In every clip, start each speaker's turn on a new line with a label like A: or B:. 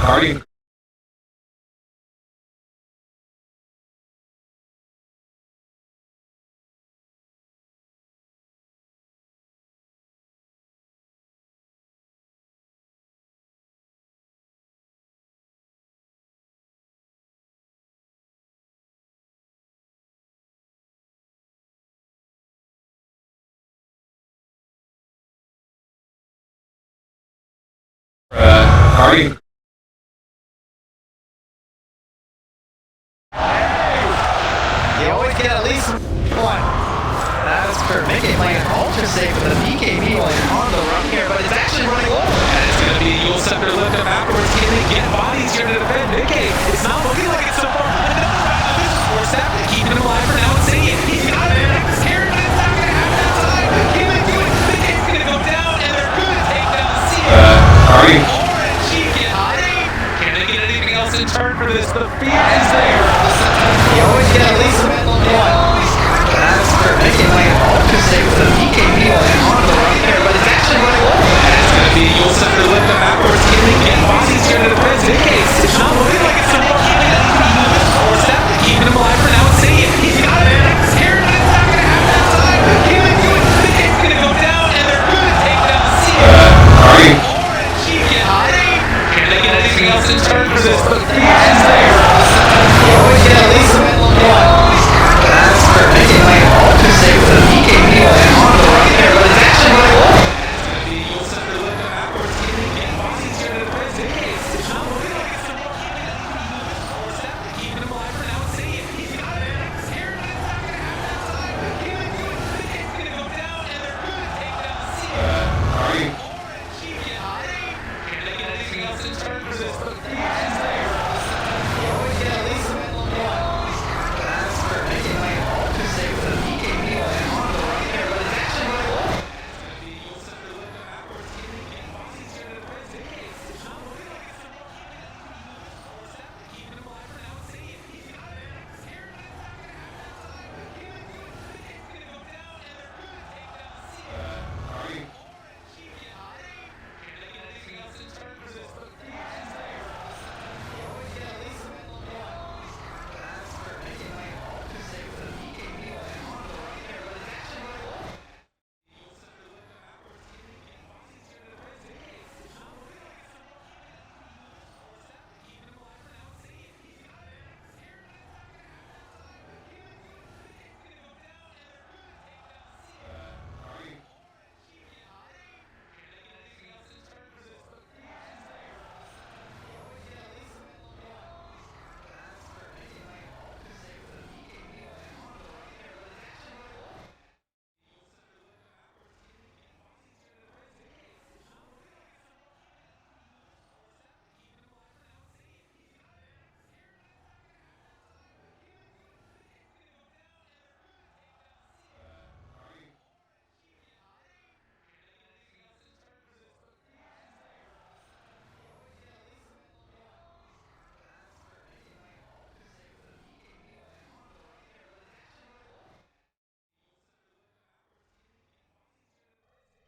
A: Starting. Starting.
B: You always get at least one. That's for Mickey playing ultra safe with the BKB on the run here, but it's actually running low.
A: And it's going to be Yule Scepter lift up afterwards. Can they get bodies here to defend Mickey? It's not looking like it so far. Another round of this for Scepter, keeping him alive for now and seeing it. He's got it. It's scared, but it's not going to happen that time. Can they do it? Mickey's going to go down, and they're going to take down the seal.
C: Sorry.
A: Orange, he get hiding. Can they get anything else in turn for this? The fear is there.
B: You always get at least one. That's for Mickey playing ultra safe with the BKB on the run here, but it's actually running low.
A: And it's going to be Yule Scepter lift up afterwards. Can they get bodies here to defend Mickey? It's not looking like it's so far. Or Scepter, keeping him alive for now and seeing it. He's got it. It's scared, but it's not going to happen that time. Can they do it? Mickey's going to go down, and they're going to take down the seal.
C: Sorry.
A: Orange, he get hiding. Can they get anything else in turn for this? The fear is there.
B: You always get at least one. That's for Mickey playing ultra safe with the BKB on the run here, but it's actually running low.
A: It's going to be Yule Scepter lift up afterwards. Can they get bodies here to defend Mickey? It's not looking like it's so far. Or Scepter, keeping him alive for now and seeing it. He's got it. It's scared, but it's not going to happen that time. Can they do it? Mickey's going to go down, and they're going to take down the seal.
C: Sorry.
A: Orange, he get hiding. Can they get anything else in turn for this? The fear is there.
B: You always get at least one. That's for Mickey playing ultra safe with the BKB on the run here, but it's actually running low.
A: It's going to be Yule Scepter lift up afterwards. Can they get bodies here to defend Mickey? It's not looking like it's so far. Or Scepter, keeping him alive for now and seeing it. He's got it. It's scared, but it's not going to happen that time. Can they do it? Mickey's going to go down, and they're going to take down the seal.
C: Sorry.
A: Orange, he get hiding. Can they get anything else in turn for this? The fear is there.
B: You always get at least one. That's for Mickey playing ultra safe with the BKB on the run here, but it's actually running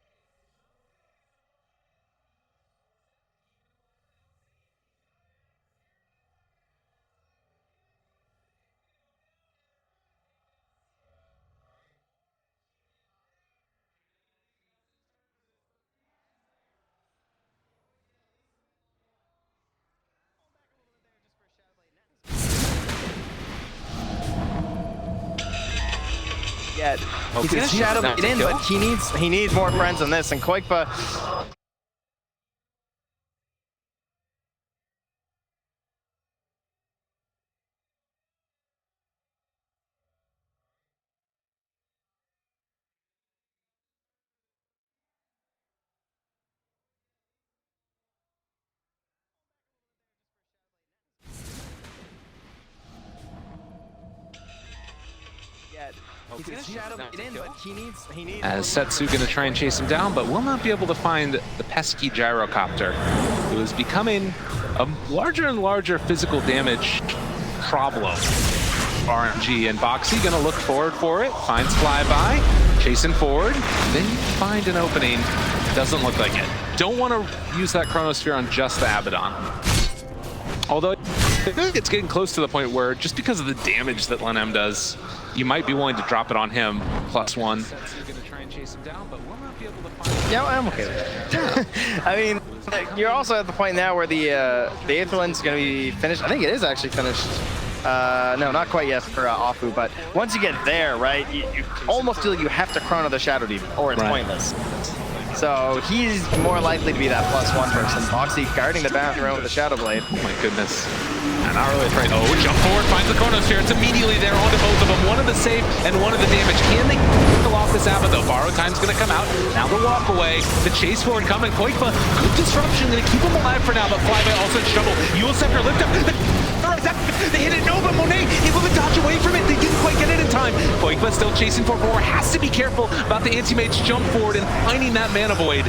B: low.
D: Yet. He's gonna shadow it in, but he needs more friends than this, and Koikba. He's gonna shadow it in, but he needs
E: As Setsu gonna try and chase him down, but will not be able to find the pesky gyrocopter, who is becoming a larger and larger physical damage problem for RMG. And Boxy gonna look forward for it, finds Flyby, chasing forward, then find an opening. Doesn't look like it. Don't want to use that Chronosphere on just the Abaddon. Although I think it's getting close to the point where just because of the damage that Lenem does, you might be willing to drop it on him, +1.
B: Yeah, I'm okay with that. I mean, you're also at the point now where the Aetherland's going to be finished. I think it is actually finished. No, not quite yet for Afu, but once you get there, right, you almost feel like you have to chrono the Shadow Demon, or it's pointless. So he's more likely to be that +1 person. Boxy guarding the bathroom with the Shadow Blade.
E: Oh my goodness. And not really afraid. Oh, jump forward, finds the Chronosphere. It's immediately there onto both of them. One of the save and one of the damage. Can they kill off this Abba though? Borrow time's gonna come out. Now the walk away. The chase forward coming. Koikba, good disruption. Gonna keep him alive for now, but Flyby also in trouble. Yule Scepter lift up. They hit it. No, but Monet able to dodge away from it. They didn't quite get it in time. Koikba still chasing for 4. Has to be careful about the anti-mage jump forward and finding that mana void.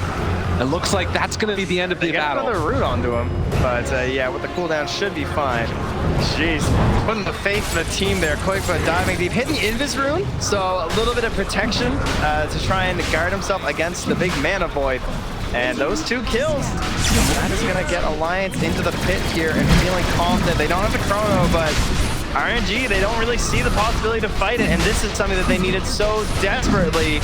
E: It looks like that's going to be the end of the battle.
B: Another root onto him, but yeah, with the cooldown should be fine. Jeez, putting the faith in the team there. Koikba diving deep, hitting the Invis rune, so a little bit of protection to try and guard himself against the big mana void. And those 2 kills, that is going to get Alliance into the pit here and feeling confident. They don't have the chrono, but RNG, they don't really see the possibility to fight it, and this is something that they needed so desperately.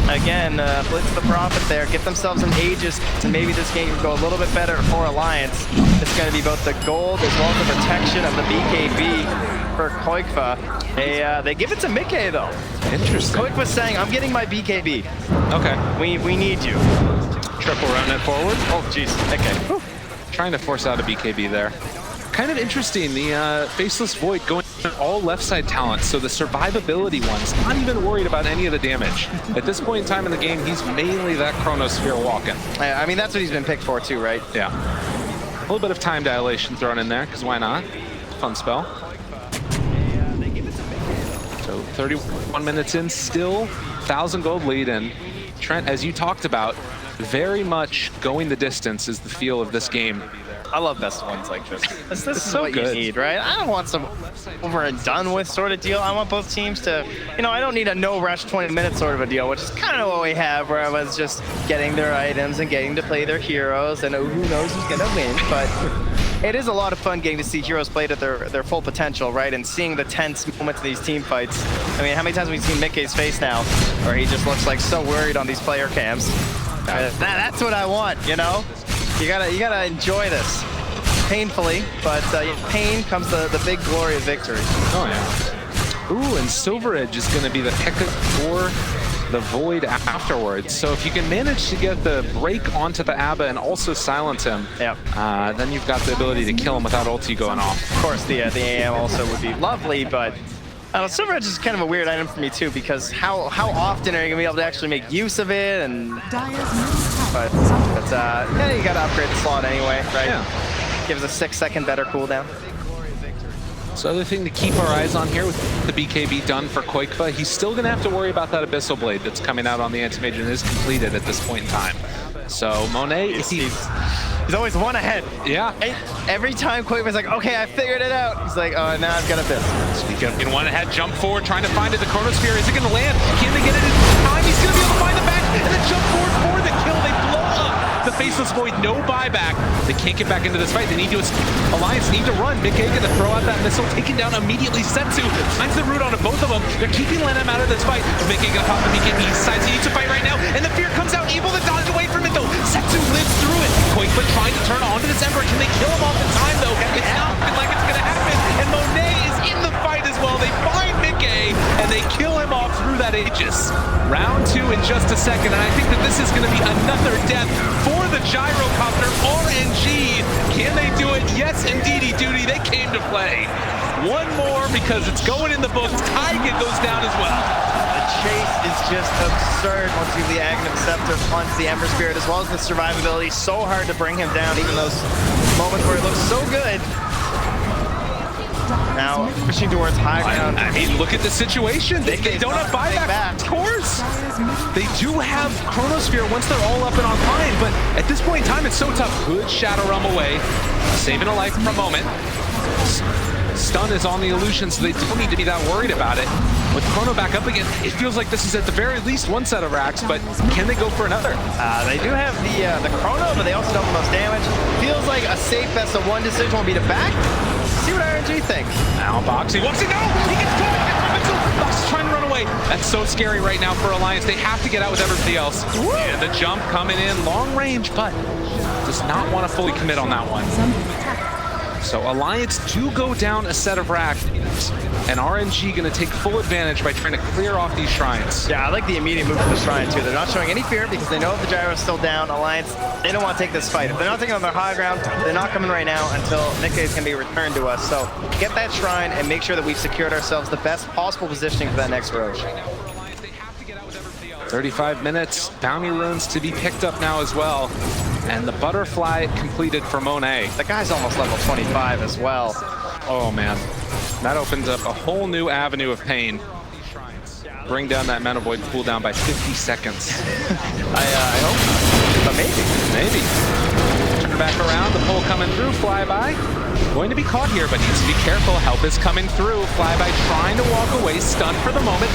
B: Again, blitz the Prophet there, get themselves an Aegis, and maybe this game can go a little bit better for Alliance. It's going to be both the gold as well as the protection of the BKB for Koikba. They give it to Mickey though.
E: Interesting.
B: Koikba's saying, I'm getting my BKB.
E: Okay.
B: We need you.
E: Triple round it forward.
B: Oh, jeez. Okay. Whew.
E: Trying to force out a BKB there. Kind of interesting, the Faceless Void going all left side talents, so the survivability one's not even worried about any of the damage. At this point in time in the game, he's mainly that Chronosphere walking.
B: I mean, that's what he's been picked for too, right?
E: Yeah. A little bit of time dilation thrown in there, because why not? Fun spell. So 31 minutes in, still 1,000 gold lead, and Trent, as you talked about, very much going the distance is the feel of this game.
B: I love best ones like this. This is
E: so
B: what
E: good.
B: you need, right? I don't want some over and done with sort of deal. I want both teams to, you know, I don't need a no rush 20-minute sort of a deal, which is kind of what we have, where everyone's just getting their items and getting to play their heroes, and who knows who's gonna win. But it is a lot of fun getting to see heroes played at their full potential, right? And seeing the tense moments of these team fights. I mean, how many times have we seen Mickey's face now, where he just looks like so worried on these player cams? That's what I want, you know? You gotta enjoy this. Painfully, but pain comes the big glory of victory.
E: Oh yeah. Ooh, and Silver Edge is going to be the pick for the Void afterwards. So if you can manage to get the break onto the Abba and also silence him, then you've got the ability to kill him without ulti going off.
B: Of course, the AM also would be lovely, but Silver Edge is kind of a weird item for me too, because how often are you gonna be able to actually make use of it? And but yeah, you gotta upgrade the slot anyway, right?
E: Yeah.
B: Gives a 6-second better cooldown.
E: So other thing to keep our eyes on here with the BKB done for Koikba, he's still gonna have to worry about that Abyssal Blade that's coming out on the anti-mage and is completed at this point in time. So Monet,
B: he's always one ahead.
E: Yeah.
B: Every time Koikba's like, okay, I figured it out. He's like, oh, now I've got a bit.
E: Speaking of getting one ahead, jump forward, trying to find it. The Chronosphere, is it gonna land? Can they get it in time? He's gonna be able to find the back and then jump forward for the kill. They blow up the Faceless Void, no buyback. They can't get back into this fight. They need to Alliance need to run. Mickey gonna throw out that missile, taking down immediately Setsu. Finds the root on both of them. They're keeping Lenem out of this fight. Mickey gonna pop the BKB. He decides he needs to fight right now, and the fear comes out, able to dodge away from it though. Setsu lives through it. Koikba trying to turn onto this Ember. Can they kill him off in time though? It's not looking like it's gonna happen. And Monet is in the fight as well. They find Mickey and they kill him off through that Aegis. Round 2 in just a second, and I think that this is gonna be another death for the Gyrocopter. RNG. Can they do it? Yes, indeedy duty. They came to play. One more because it's going in the books. Taiga goes down as well.
B: The chase is just absurd once you have the Aghanim Scepter onto the Ember Spirit, as well as the survivability. So hard to bring him down, even those moments where it looks so good. Now, pushing towards high ground.
E: I mean, look at the situation. They don't have buyback. Of course. They do have Chronosphere once they're all up and online, but at this point in time, it's so tough. Good Shadow Realm away. Saving a life for a moment. stun is on the illusion, so they don't need to be that worried about it. With Chrono back up again, it feels like this is at the very least one set of racks, but can they go for another?
B: They do have the Chrono, but they also don't have the most damage. Feels like a safe best of one decision will be to back. See what RNG thinks.
E: Now Boxy walks it. No! He gets caught! Box is trying to run away. That's so scary right now for Alliance. They have to get out with everybody else. And the jump coming in, long range, but does not want to fully commit on that one. So Alliance do go down a set of racks, and RNG going to take full advantage by trying to clear off these shrines.
B: Yeah, I like the immediate move from the shrine too. They're not showing any fear because they know if the gyro is still down. Alliance, they don't want to take this fight. If they're not taking on their high ground, they're not coming right now until Nikkei can be returned to us. So get that shrine and make sure that we've secured ourselves the best possible positioning for that next Roche.
E: 35 minutes, bounty runes to be picked up now as well. And the butterfly completed for Monet.
B: The guy's almost level 25 as well.
E: Oh man, that opens up a whole new avenue of pain. Bring down that Mana Void cooldown by 50 seconds.
B: I hope, but
E: Maybe. Turn back around, the pull coming through, Flyby. Going to be caught here, but needs to be careful. Help is coming through. Flyby trying to walk away, stunned for the moment.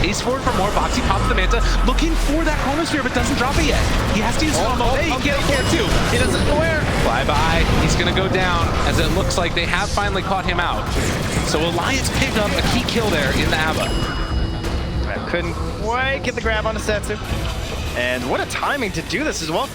E: Ace forward for more. Boxy pops the Manta, looking for that Chronosphere, but doesn't drop it yet. He has to use it on Monet. He can't afford to.
B: He doesn't know where.
E: Flyby, he's going to go down, as it looks like they have finally caught him out. So Alliance picked up a key kill there in the Ava.
B: Couldn't quite get the grab on the Setsu. And what a timing to do this as well.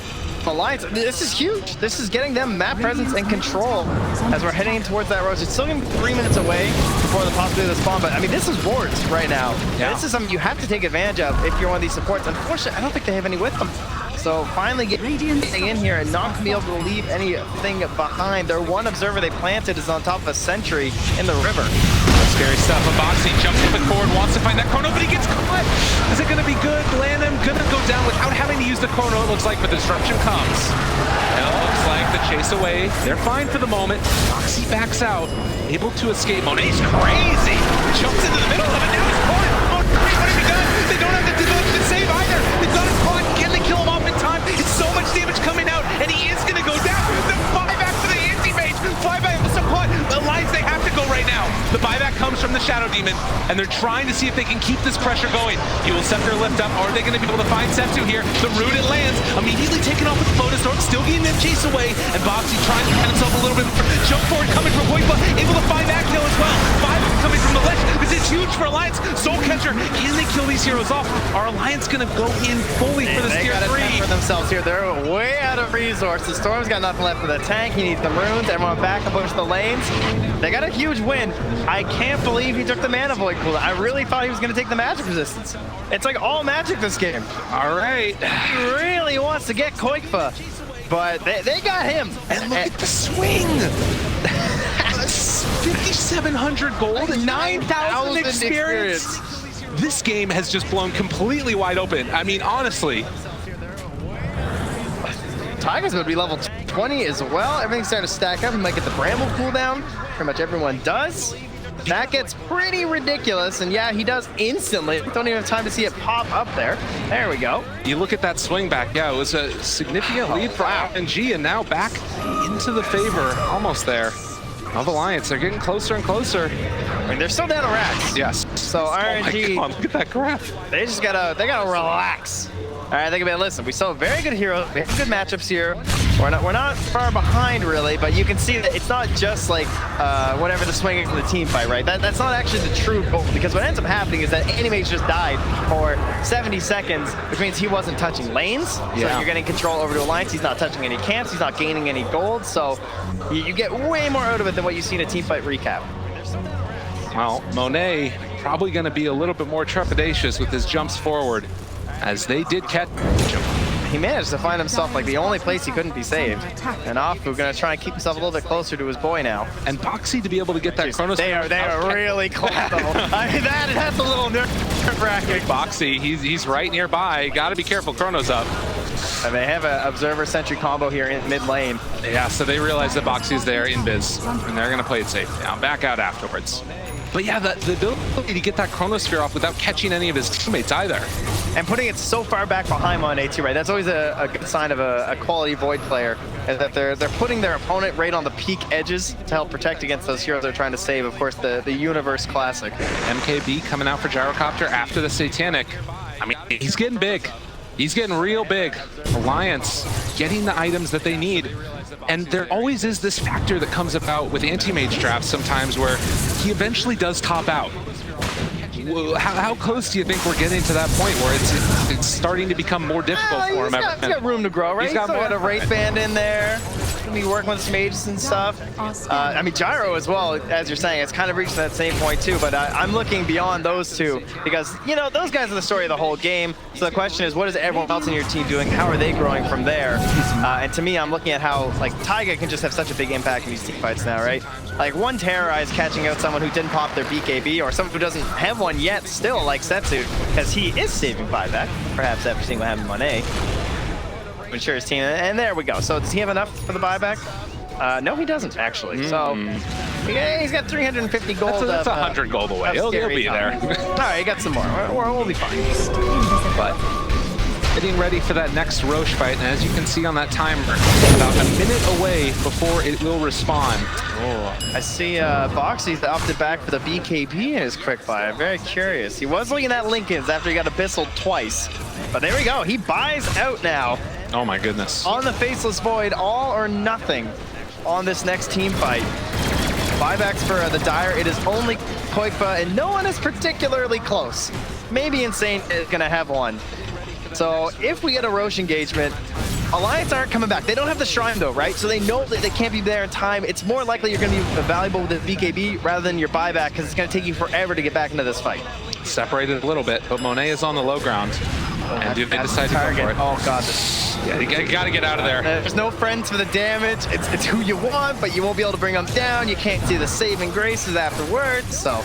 B: Alliance, this is huge. This is getting them map presence and control as we're heading towards that Roche. It's still gonna be 3 minutes away before the possibility of the spawn, but I mean, this is wards right now. Yeah. This is something you have to take advantage of if you're one of these supports. Unfortunately, I don't think they have any with them. So finally getting in here and not gonna be able to leave anything behind. Their one observer they planted is on top of a sentry in the river.
E: Scary stuff. Boxy jumps up and forward, wants to find that Chrono, but he gets caught. Is it going to be good? Blandham gonna go down without having to use the Chrono, it looks like, but disruption comes. And it looks like the chase away. They're fine for the moment. Boxy backs out, able to escape. Monet's crazy. Jumps into the middle of it. Now he's caught. Oh, what have you done? They don't have the save either. They've got him caught. Can they kill him off in time? It's so much damage coming out, and he is going to go down. The buyback for the anti-mage. Flyby also caught. Alliance, they have to go right now. The buyback comes from the Shadow Demon, and they're trying to see if they can keep this pressure going. You will set their lift up. Are they going to be able to find Setsu here? The root it lands, immediately taken off with the Lotus Storm, still getting them chase away, and Boxy trying to get himself a little bit more. Jump forward coming from Koipa, able to find that kill as well. 5 coming from the left. This is huge for Alliance. Soul Catcher, can they kill these heroes off? Are Alliance going to go in fully for this tier 3?
B: For themselves here. They're way out of resources. Storm's got nothing left for the tank. He needs the runes. Everyone back and push the lanes. They got a huge win. I can't believe he took the Mana Void cooldown. I really thought he was going to take the magic resistance. It's like all magic this game.
E: All right.
B: He really wants to get Koikfa, but they got him.
E: And look at the swing. 5,700 gold and 9,000 experience. This game has just blown completely wide open. I mean, honestly.
B: Tiger's going to be level 20 as well. Everything's starting to stack up. He might get the Bramble cooldown. Pretty much everyone does. That gets pretty ridiculous, and yeah, he does instantly. Don't even have time to see it pop up there. There we go.
E: You look at that swing back, yeah, it was a significant lead for RNG, and now back into the favor, almost there, of Alliance. They're getting closer and closer.
B: I mean, they're still down to racks.
E: Yes.
B: So RNG,
E: oh my God, look at that graph.
B: They gotta relax. All right, think about it. Listen, we saw very good heroes. We have good matchups here. We're not far behind really, but you can see that it's not just like whatever the swing is in the team fight, right? That's not actually the true goal, because what ends up happening is that Animage just died for 70 seconds, which means he wasn't touching lanes. Yeah. So you're getting control over to Alliance. He's not touching any camps. He's not gaining any gold. So you get way more out of it than what you see in a team fight recap.
E: Well, Monet probably going to be a little bit more trepidatious with his jumps forward, as they did catch him.
B: He managed to find himself like the only place he couldn't be saved. And Afu gonna try and keep himself a little bit closer to his boy now.
E: And Boxy to be able to get that Chronos.
B: They are really close though. I mean, that's a little nerve-wracking.
E: Boxy, he's right nearby. Gotta be careful, Chrono's up.
B: And they have an Observer Sentry combo here in mid lane.
E: Yeah, so they realize that Boxy's there in biz, and they're gonna play it safe now. Back out afterwards. But yeah, the ability to get that Chronosphere off without catching any of his teammates either.
B: And putting it so far back behind on AT, right? That's always a good sign of a quality Void player. is that they're putting their opponent right on the peak edges to help protect against those heroes they're trying to save. Of course, the Universe Classic.
E: MKB coming out for Gyrocopter after the Satanic. I mean, he's getting big. He's getting real big. Alliance getting the items that they need. And there always is this factor that comes about with anti-mage drafts sometimes where he eventually does top out. How close do you think we're getting to that point where it's starting to become more difficult for him?
B: He's got room to grow, right? He's got a Wraith Band in there. He's gonna be working with some mages and stuff. I mean, Gyro as well, as you're saying, it's kind of reached that same point too, but I'm looking beyond those two because, you know, those guys are the story of the whole game. So the question is, what is everyone else in your team doing? How are they growing from there? And to me, I'm looking at how, like, Taiga can just have such a big impact in these team fights now, right? Like, one Terrorize catching out someone who didn't pop their BKB or someone who doesn't have one yet still, like Setsu, because he is saving buyback, perhaps after seeing what happened to Monet. Ensure his team, and there we go. So does he have enough for the buyback? No, he doesn't actually. So he's got 350 gold.
E: That's 100 gold away. He'll be there.
B: All right, he got some more. We'll be fine.
E: But getting ready for that next Roche fight, and as you can see on that timer, about a minute away before it will respawn.
B: Oh, I see Boxy's opted back for the BKB in his quick buy. I'm very curious. He was looking at Lincoln's after he got abyssal twice. But there we go. He buys out now.
E: Oh my goodness.
B: On the Faceless Void, all or nothing on this next team fight. Buybacks for the Dire. It is only Koikba, and no one is particularly close. Maybe Insane is going to have one. So if we get a Roche engagement, Alliance aren't coming back. They don't have the Shrine though, right? So they know that they can't be there in time. It's more likely you're going to be valuable with the BKB rather than your buyback because it's going to take you forever to get back into this fight.
E: Separated a little bit, but Monet is on the low ground. And do they decide to go for it?
B: Oh god.
E: Yeah, you gotta get out of there.
B: There's no friends for the damage. It's who you want, but you won't be able to bring them down. You can't see the saving graces afterwards. So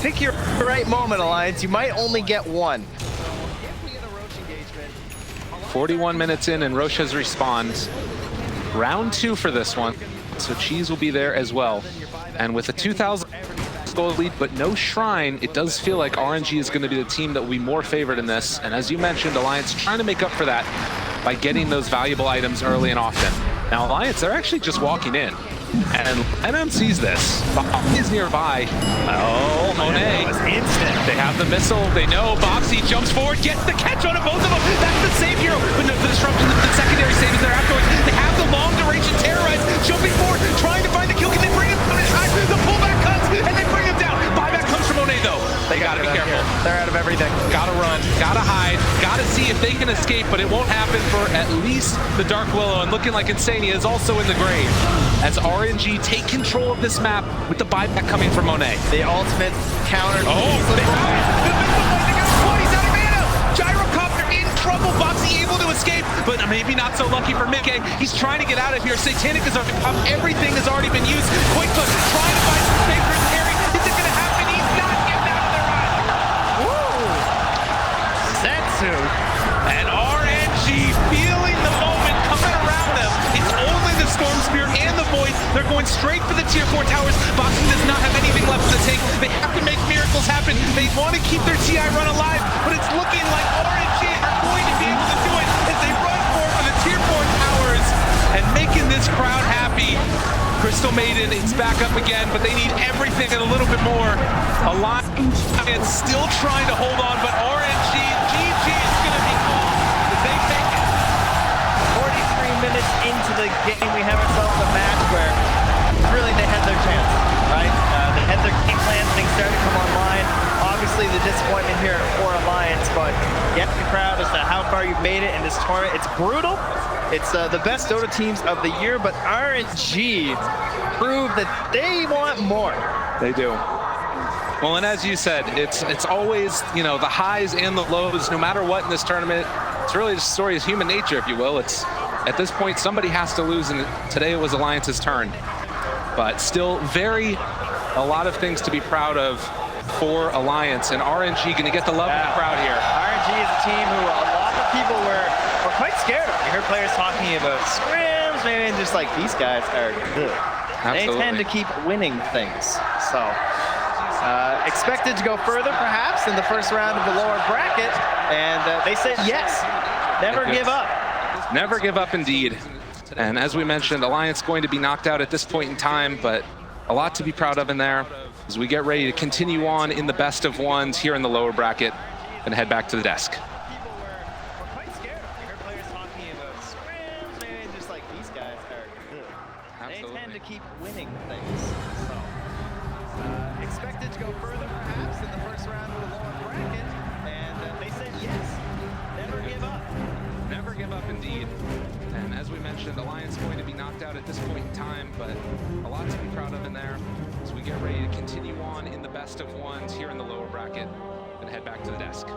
B: pick your right moment, Alliance. You might only get one.
E: 41 minutes in and Roche has respawned. Round 2 for this one. So Cheese will be there as well. And with a 2,000 gold lead, but no Shrine, it does feel like RNG is going to be the team that will be more favored in this. And as you mentioned, Alliance trying to make up for that by getting those valuable items early and often. Now Alliance, they're actually just walking in. And NM sees this. Boxy is nearby. Oh, Monet.
B: That was instant.
E: They have the missile. They know Boxy jumps forward, gets the catch on both of them. That's the save hero. But no, the disruption, the secondary save is there afterwards. They have the long duration Terrorize jumping forward, trying to find the kill. Can they bring him down in time? The pullback cuts, and they bring him down. Buyback comes from Monet, though. They gotta be careful.
B: They're out of everything.
E: Gotta run, gotta hide, gotta see if they can escape, but it won't happen for at least the Dark Willow, and looking like Insania is also in the grave. As RNG take control of this map with the buyback coming from Monet.
B: The ultimate counter.
E: Oh, they found it. The missile fighting out 20s out of mana. Gyrocopter in trouble. Boxy able to escape, but maybe not so lucky for Mickey. He's trying to get out of here. Satanic is up. Everything has already been used. Quickfoot trying to find some space for his carry. Is it going to happen? He's not getting out of there.
B: Setsu.
E: And RNG feeling the moment coming around them. It's only the Storm Spear and the Void. They're going straight for the tier 4 towers. Boxing does not have anything left to take. They have to make miracles happen. They want to keep their TI run alive, but it's looking like RNG are going to be able to do it as they run for the tier 4 towers and making this crowd happy. Crystal Maiden is back up again, but they need everything and a little bit more. Alliance still trying to hold on, but RNG, GG is going to be called. They take it.
B: 43 minutes into the game, we have ourselves a match where really they had their chance, right? They had their game plan, things started to come online. Obviously the disappointment here for Alliance, but get the crowd as to how far you've made it in this tournament. It's brutal. It's the best Dota teams of the year, but RNG proved that they want more.
E: They do. Well, and as you said, it's always, you know, the highs and the lows, no matter what in this tournament. It's really just a story of human nature, if you will. It's at this point, somebody has to lose, and today it was Alliance's turn. But still a lot of things to be proud of for Alliance, and RNG going to get the love of the crowd here.
B: RNG is a team who a lot of people were quite scared of. You heard players talking about scrims, maybe, and just like, these guys are good. Absolutely. They tend to keep winning things. So, expected to go further, perhaps, in the first round of the lower bracket, and they said yes. Never give up.
E: Never give up, indeed. And as we mentioned, Alliance going to be knocked out at this point in time, but a lot to be proud of in there as we get ready to continue on in the best of ones here in the lower bracket and head back to the desk.
B: People were quite scared. I heard players talking about scrims and just like these guys are good. They tend to keep winning things. So expected to go further perhaps in the first round of the lower bracket, and they said yes. Never give up.
E: Never give up indeed. And as we mentioned, Alliance going to be knocked out at this point in time, but a lot to be proud of in there as we get ready to continue on in the best of ones here in the lower bracket and head back to the desk.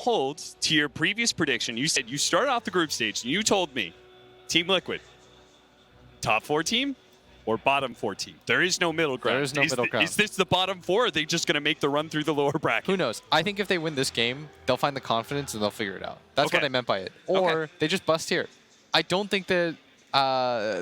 F: hold to your previous prediction. You said you started off the group stage and you told me Team Liquid, top 4 team or bottom 4 team? There is no middle ground.
D: There is no middle ground.
F: Is this the bottom 4 or are they just going to make the run through the lower bracket?
D: Who knows? I think if they win this game, they'll find the confidence and they'll figure it out. That's
F: Okay.
D: what I meant by it. Or they just bust here. I don't think that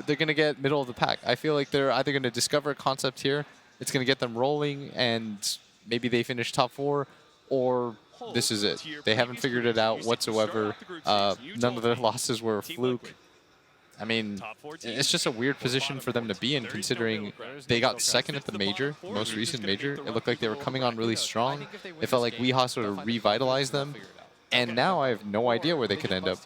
D: they're going to get middle of the pack. I feel like they're either going to discover a concept here, it's going to get them rolling, and maybe they finish top 4, or this is it. They haven't figured it out whatsoever. None of their losses were a fluke. I mean, it's just a weird position for them to be in, considering they got second at the major, most recent major. It looked like they were coming on really strong. It felt like Weehaw sort of revitalized them, and now I have no idea where they could end up.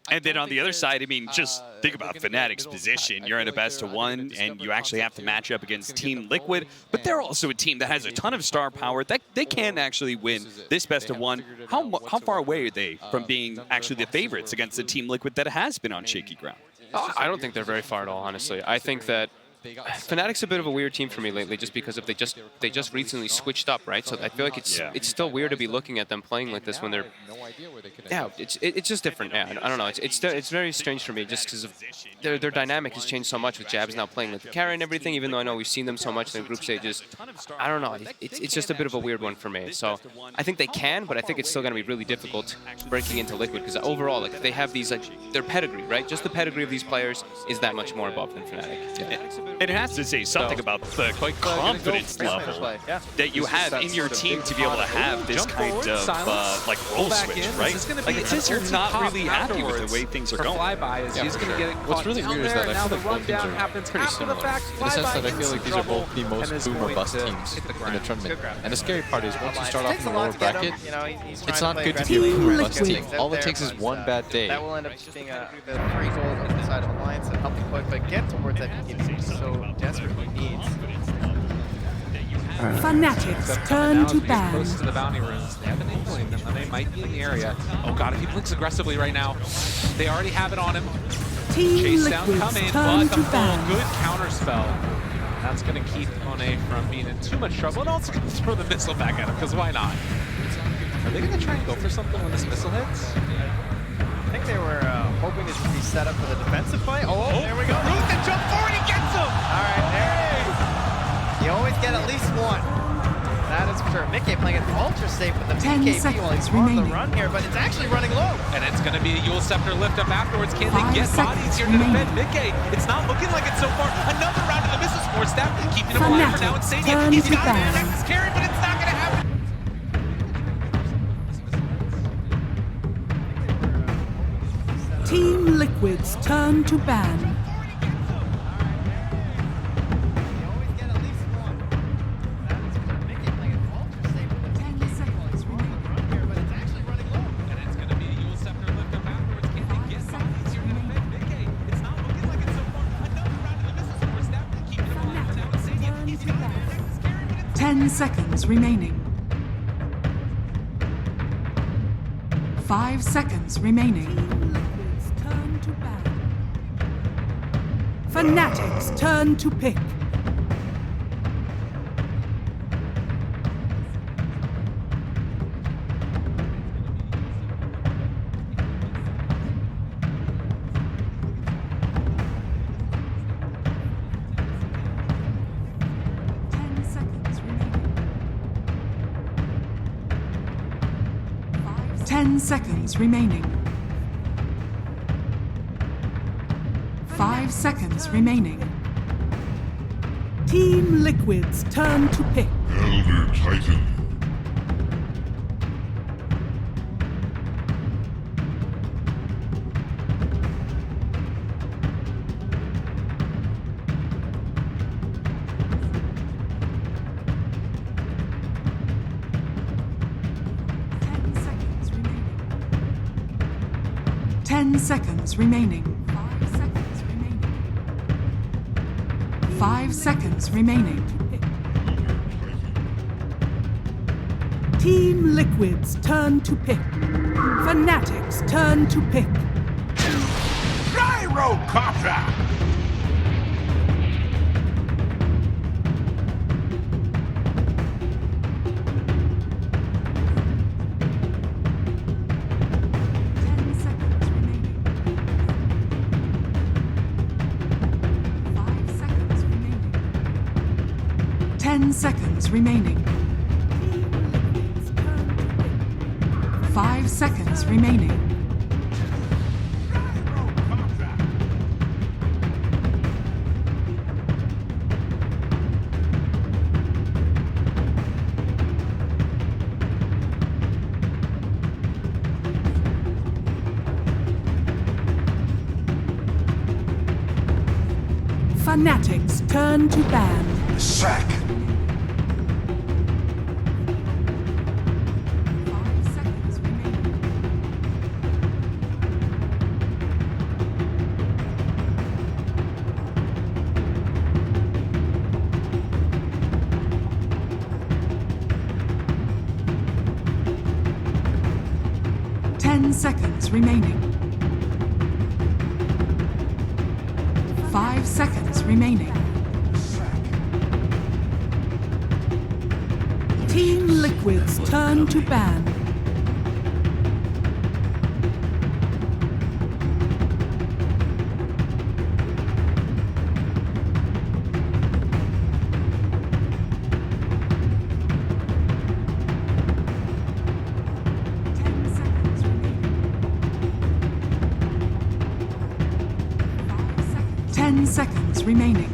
F: And then on the other side, I mean, just think about Fnatic's position. You're in a best-of-1, and you actually have to match up against Team Liquid, but they're also a team that has a ton of star power. They can actually win this best-of-1. How far away are they from being actually the favorites against a Team Liquid that has been on shaky ground?
G: I don't think they're very far at all, honestly. I think that Fnatic's a bit of a weird team for me lately, just because of they just recently switched up, right? So I feel like it's still weird to be looking at them playing like this when they're it's just different. Yeah, I don't know. It's very strange for me just because of their dynamic has changed so much with Jabs now playing with the carry and everything. Even though I know we've seen them so much in the group stages, I don't know. It's just a bit of a weird one for me. So I think they can, but I think it's still going to be really difficult breaking into Liquid because overall, like they have these their pedigree, right? Just the pedigree of these players is that much more above than Fnatic.
D: Yeah.
F: It has to say something about the confidence level that you have in your team to be able to have this kind of like role switch, right? Like it says you're not really happy with the way things are going.
D: What's really weird is that I feel like both teams are pretty similar, in the sense that I feel like these are both the most boom or bust teams in the tournament. And the scary part is once you start off in the lower bracket, it's not good to be a boom or bust team. All it takes is one bad day.
B: That will end up just being the 3 goals on the side of Alliance and helping Quick get towards that he so desperately needs.
H: Fnatic's turn to ban.
A: Close to the bounty rooms. They have an inkling that they might be in the area. Oh god, if he blinks aggressively right now, they already have it on him.
H: Team
A: Chase down
H: Liquid's
A: coming,
H: turn
A: but
H: to
A: the full
H: ban.
A: good counter spell. That's going to keep Monet from being in too much trouble, and also going to throw the missile back at him, because why not? Are they going to try and go for something when this missile hits?
B: I think they were hoping this would be set up for the defensive play. Oh, there we go. Ethan jump forward, he gets him! All right, there it is. You always get at least one. That is for sure. Mickey playing it ultra safe with the
H: 10
B: BKB while he's on the run here, but it's actually running low.
A: And it's going to be a Yule Scepter lift up afterwards. Can they
H: 5
A: get bodies
H: seconds
A: here to defend Mickey? It's not looking like it so far. Another round of the missile support staff, keeping him alive for now. Insania, he's got an Nexus carry, but it's not going to happen.
H: Team Liquid's turn to ban. Seconds remaining. 5 seconds remaining. Fnatic's turn to pick. Seconds remaining. 5 seconds remaining. Team Liquid's turn to pick.
C: Elder Titan.
H: Seconds remaining. 5 seconds remaining. Team Liquid's turn to pick. Fnatic's turn to pick.
C: Gyrocopter!
H: 10 seconds remaining. 5 seconds remaining. Fnatic's turn to ban.
C: Sack.
H: 5 seconds remaining. Ten seconds remaining. 5 seconds remaining. Team Liquid's turn to ban. Ten seconds remaining.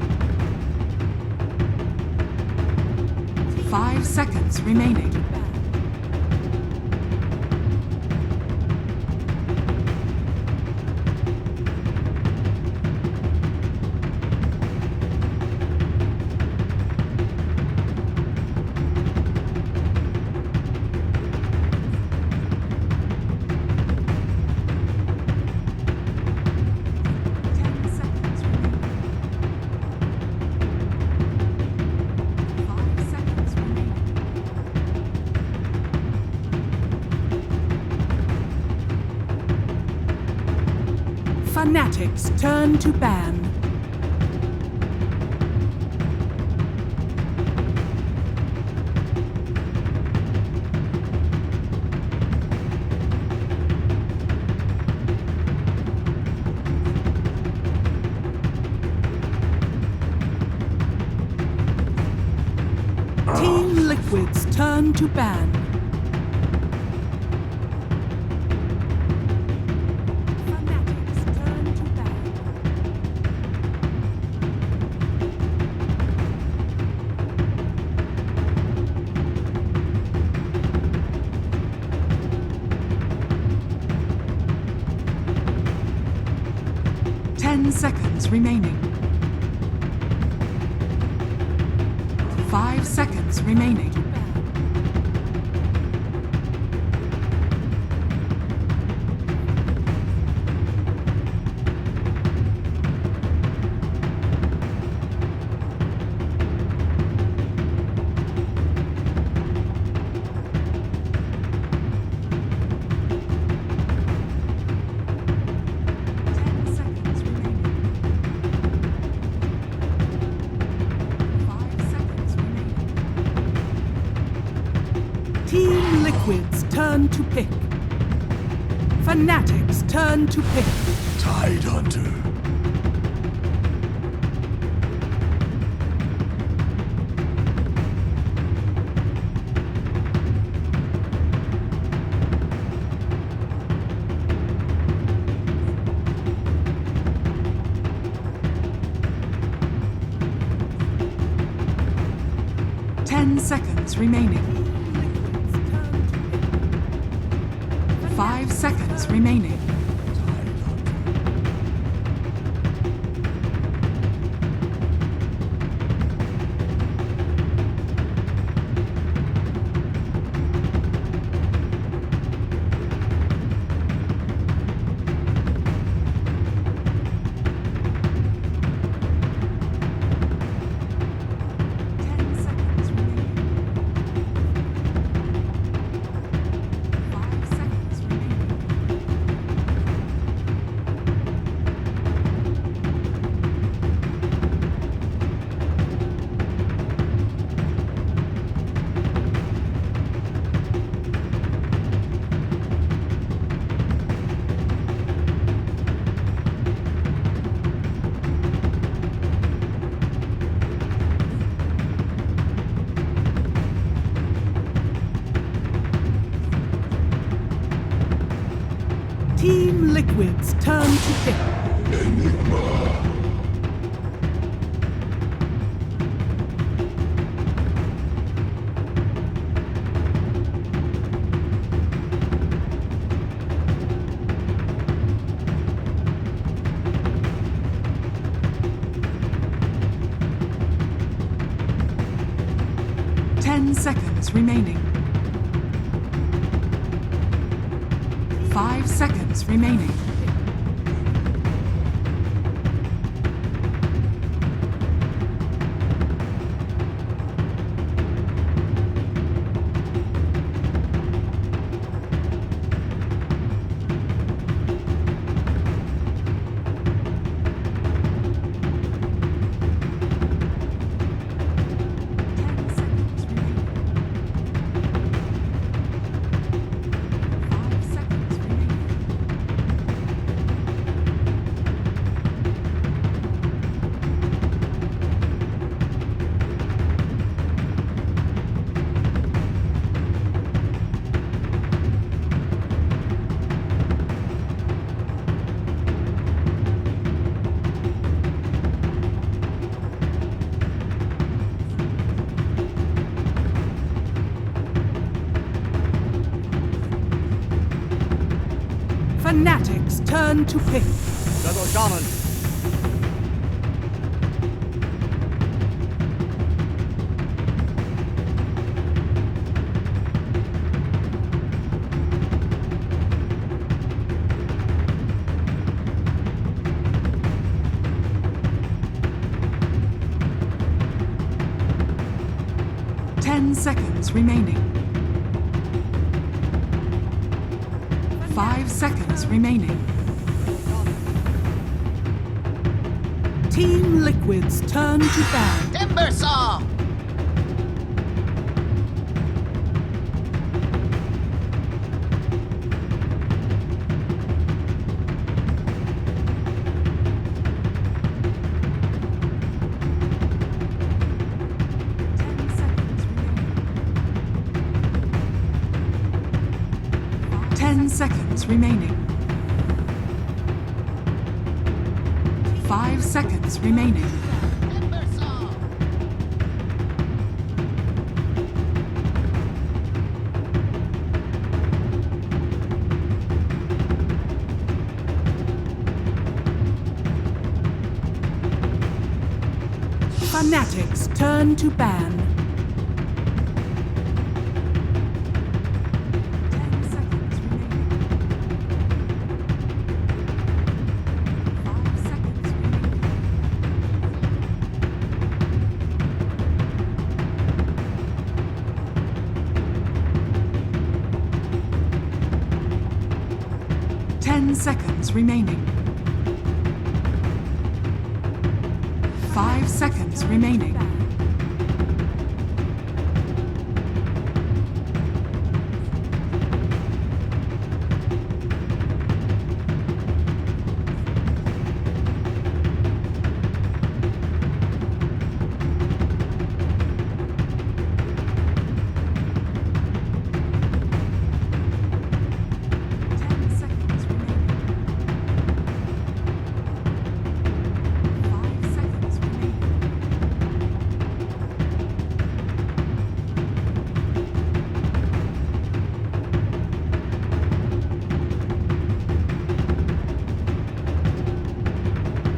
H: 5 seconds remaining. Fnatic's turn to ban. Team Liquid's turn to ban. Fnatic's turn to ban. 10 seconds remaining. 5 seconds remaining. Team Liquid's turn to pick. Fnatic's turn to pick.
C: Tide Hunter.
H: Seconds remaining. 5 seconds remaining. Liquid's turn to pick. 10 seconds remaining. 5 seconds remaining. Fnatic's turn to pick. 10 seconds remaining. 5 seconds remaining. Team Liquid's turn to ban.
I: Timber Saw! Seconds remaining. 5 seconds remaining. Fnatic's turn to ban. Seconds remaining. 5 seconds remaining.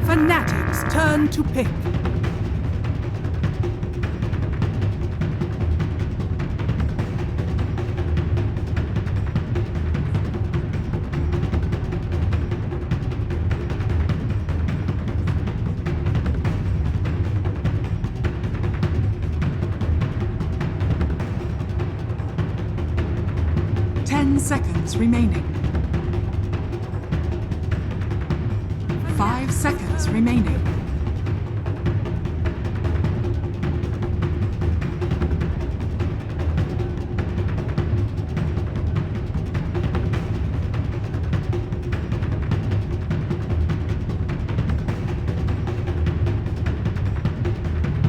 I: Fnatic's turn to pick. Seconds remaining. 5 seconds remaining.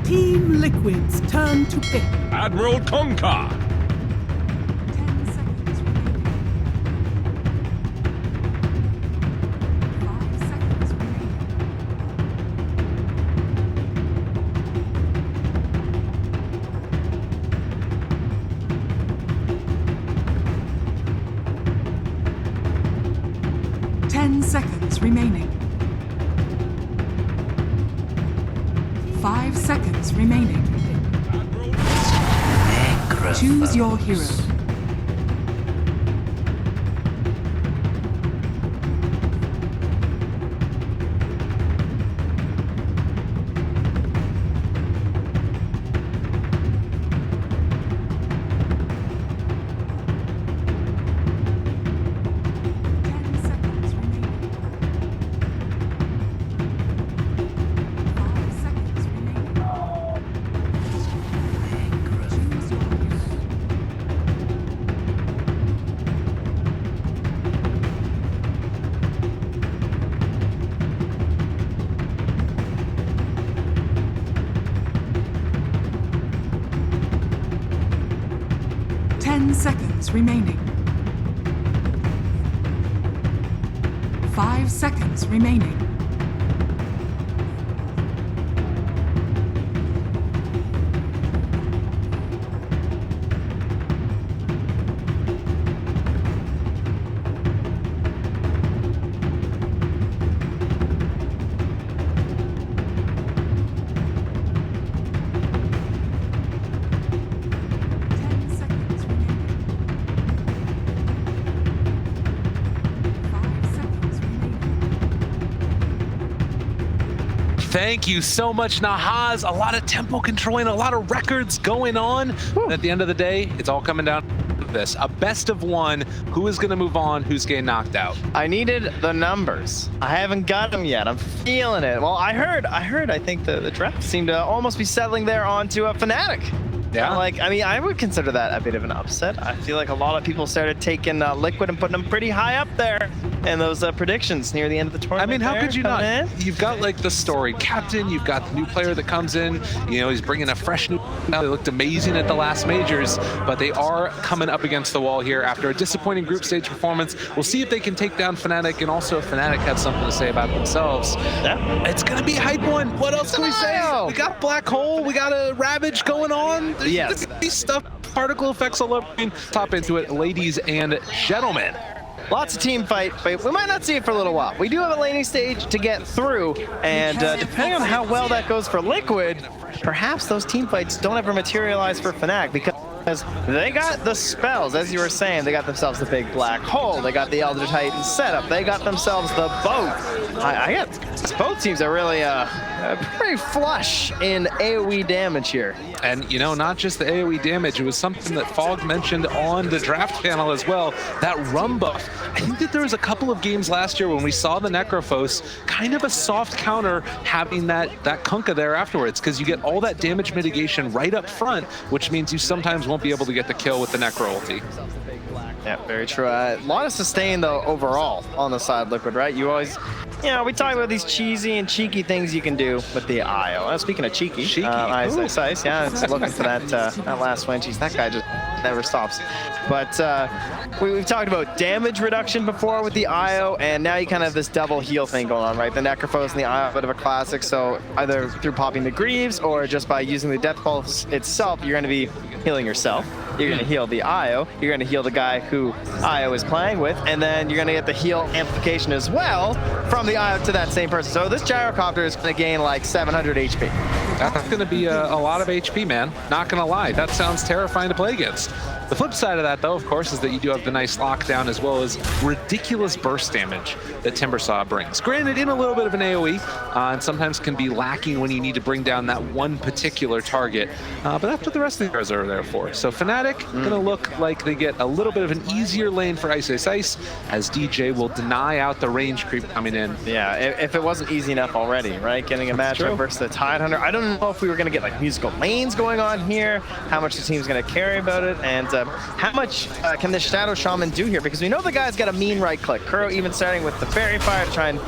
I: Team Liquid's turn to pick.
C: Admiral Conker.
H: 10 seconds remaining.
I: seconds remaining. 5 seconds remaining. Choose your hero. Seconds remaining. 5 seconds remaining.
E: Thank you so much, Nahaz. A lot of tempo controlling, a lot of records going on. And at the end of the day, it's all coming down to this. A best of one. Who is going to move on? Who's getting knocked out?
B: I needed the numbers. I haven't got them yet. I'm feeling it. Well, I heard. I think the draft seemed to almost be settling there onto a Fnatic.
E: Yeah.
B: I mean, I would consider that a bit of an upset. I feel like a lot of people started taking Liquid and putting them pretty high up there in those predictions near the end of the tournament.
E: I mean, how could you not? You've got like the story captain, you've got the new player that comes in, you know, he's bringing a fresh new. Now they looked amazing at the last majors, but they are coming up against the wall here after a disappointing group stage performance. We'll see if they can take down Fnatic, and also if Fnatic have something to say about themselves. Yeah. It's gonna be a hype one. What else can we say? We got Black Hole, we got a Ravage going on.
B: Yes.
E: These stuff, particle effects all over. Top into it, ladies and gentlemen.
B: Lots of team fight, but we might not see it for a little while. We do have a laning stage to get through, and depending on how well that goes for Liquid, perhaps those team fights don't ever materialize for Fnatic, because they got the spells, as you were saying. They got themselves the big Black Hole, they got the Elder Titan setup, they got themselves the boat. I guess both teams are really pretty flush in AoE damage here.
E: And, you know, not just the AoE damage, it was something that Fog mentioned on the draft panel as well, that rum buff. I think that there was a couple of games last year when we saw the Necrophos, kind of a soft counter having that Kunkka there afterwards, because you get all that damage mitigation right up front, which means you sometimes won't be able to get the kill with the Necro ulti.
B: Yeah, very true. A lot of sustain, though, overall on the side Liquid, right? You always, you know, we talk about these cheesy and cheeky things you can do with the IO. Speaking of cheeky, Ice, yeah, it's looking for that last win. Jeez, that guy just never stops. But we've talked about damage reduction before with the IO, and now you kind of have this double heal thing going on, right? The Necrophos and the IO, a bit of a classic, so either through popping the Greaves or just by using the Death Pulse itself, you're going to be healing yourself. You're going to heal the IO, you're going to heal the guy who IO is playing with, and then you're going to get the heal amplification as well from the IO to that same person. So this gyrocopter is going to gain like 700 HP.
E: That's going to be a lot of HP, man. Not going to lie. That sounds terrifying to play against. The flip side of that, though, of course, is that you do have the nice lockdown as well as ridiculous burst damage that Timbersaw brings. Granted, in a little bit of an AoE, and sometimes can be lacking when you need to bring down that one particular target. But that's what the rest of the heroes are there for. So Fnatic going to look like they get a little bit of an easier lane for Ice, as DJ will deny out the range creep coming in.
B: Yeah, if it wasn't easy enough already, right? Getting a matchup versus the Tide Hunter. I don't know if we were going to get like musical lanes going on here, how much the team's going to carry about it, and how much can this Shadow Shaman do here? Because we know the guy's got a mean right click. Kuro even starting with the Fairy Fire to try and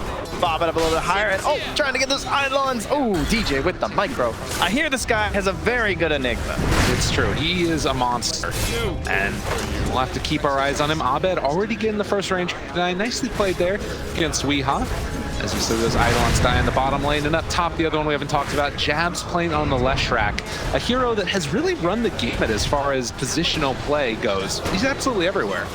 B: bob it up a little bit higher, and trying to get those Eidolons. Oh, DJ with the micro. I hear this guy has a very good Enigma.
E: It's true, he is a monster, and we'll have to keep our eyes on him. Abed already getting the first range. Nicely played there against Weehaw. As we see those Eidolons die in the bottom lane, and up top, the other one we haven't talked about, Jabs playing on the Leshrac, a hero that has really run the gamut as far as positional play goes. He's absolutely everywhere.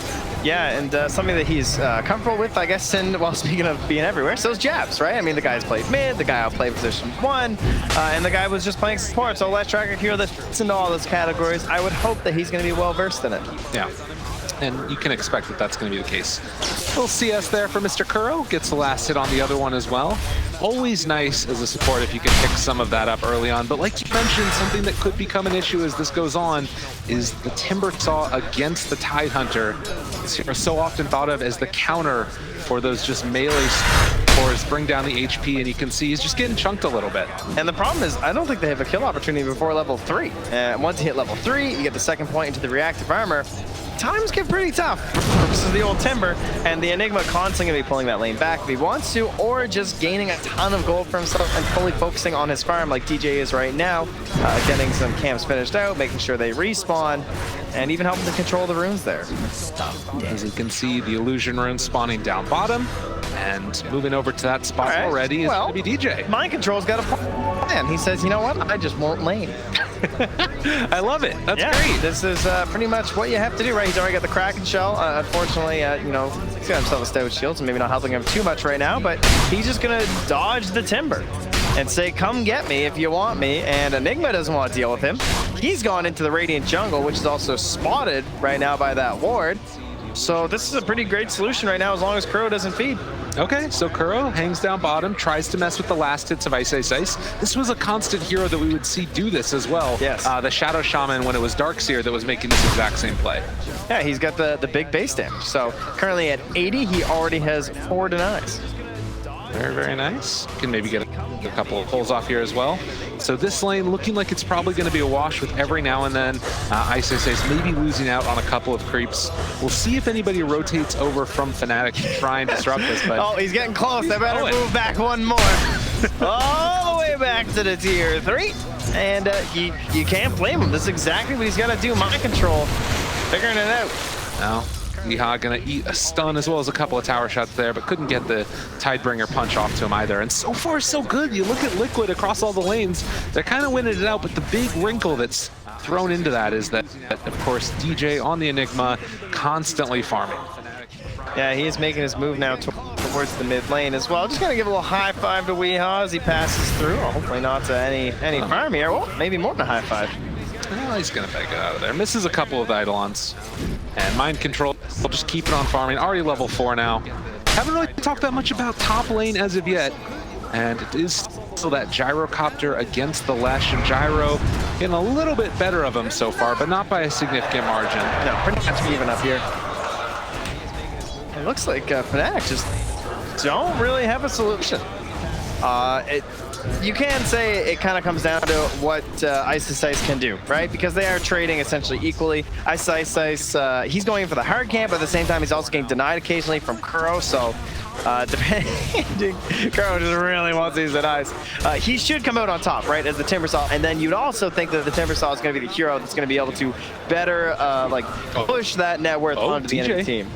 B: Yeah, and something that he's comfortable with, I guess, and well, speaking of being everywhere, so is jabs, right? I mean, the guy's played mid, the guy outplayed position 1, and the guy was just playing support, so last tracker hero that fits into all those categories. I would hope that he's going to be well-versed in it.
E: Yeah. And you can expect that that's going to be the case. Little CS there for Mr. Kuro. Gets the last hit on the other one as well. Always nice as a support if you can pick some of that up early on. But like you mentioned, something that could become an issue as this goes on is the Timber Saw against the Tidehunter. It's so often thought of as the counter for those just melee scores, bring down the HP, and you can see he's just getting chunked a little bit.
B: And the problem is, I don't think they have a kill opportunity before level 3. And once you hit level 3, you get the second point into the reactive armor. Times get pretty tough. This is the old Timber, and the Enigma constantly going to be pulling that lane back if he wants to, or just gaining a ton of gold for himself and fully focusing on his farm like DJ is right now, getting some camps finished out, making sure they respawn, and even helping to control the runes there.
E: As you can see, the illusion rune spawning down bottom, and moving over to that spot already is going to be DJ.
B: Mind Control's got a plan. He says, you know what, I just won't lane.
E: I love it. That's great.
B: This is pretty much what you have to do, right? He's already got the Kraken Shell. Unfortunately, you know, he's got himself a Stout Shield, so maybe not helping him too much right now, but he's just going to dodge the Timber and say, come get me if you want me, and Enigma doesn't want to deal with him. He's gone into the Radiant Jungle, which is also spotted right now by that ward. So this is a pretty great solution right now as long as Kuro doesn't feed.
E: Okay, so Kuro hangs down bottom, tries to mess with the last hits of Ice Ice Ice. This was a constant hero that we would see do this as well.
B: Yes.
E: The Shadow Shaman when it was Darkseer that was making this exact same play.
B: Yeah, he's got the big base damage. So currently at 80, he already has 4 denies.
E: Very, very nice. Can maybe get a couple of pulls off here as well. So this lane looking like it's probably going to be a wash with every now and then Ice Ice Ice maybe losing out on a couple of creeps. We'll see if anybody rotates over from Fnatic to try and disrupt this. But
B: oh, he's getting close. They better move back one more. All the way back to the tier 3. And you can't blame him. This is exactly what he's got to do. Mind Control. Figuring it out.
E: Now, Yeehaw gonna eat a stun as well as a couple of tower shots there, but couldn't get the Tidebringer punch off to him either. And so far, so good. You look at Liquid across all the lanes, they're kind of winning it out, but the big wrinkle that's thrown into that is that, of course, DJ on the Enigma constantly farming.
B: Yeah, he is making his move now towards the mid lane as well. Just gonna give a little high five to Weehaw as he passes through. Well, hopefully not to any farm here. Well, maybe more than a high five.
E: Well, he's gonna beg it out of there. Misses a couple of Eidolons. And Mind Control, will just keep it on farming. Already level 4 now. Haven't really talked that much about top lane as of yet. And it is still that Gyrocopter against the Lesh, and Gyro getting a little bit better of him so far, but not by a significant margin.
B: No, pretty much even up here. It looks like Fnatic just don't really have a solution. You can say it kind of comes down to what Ice Ice Ice can do, right? Because they are trading essentially equally. Ice Ice Ice, he's going for the hard camp, but at the same time, he's also getting denied occasionally from Kuro, so depending, Kuro just really wants these denies. He should come out on top, right, as the Timbersaw, and then you'd also think that the Timbersaw is going to be the hero that's going to be able to better, like, push that net worth onto the enemy team.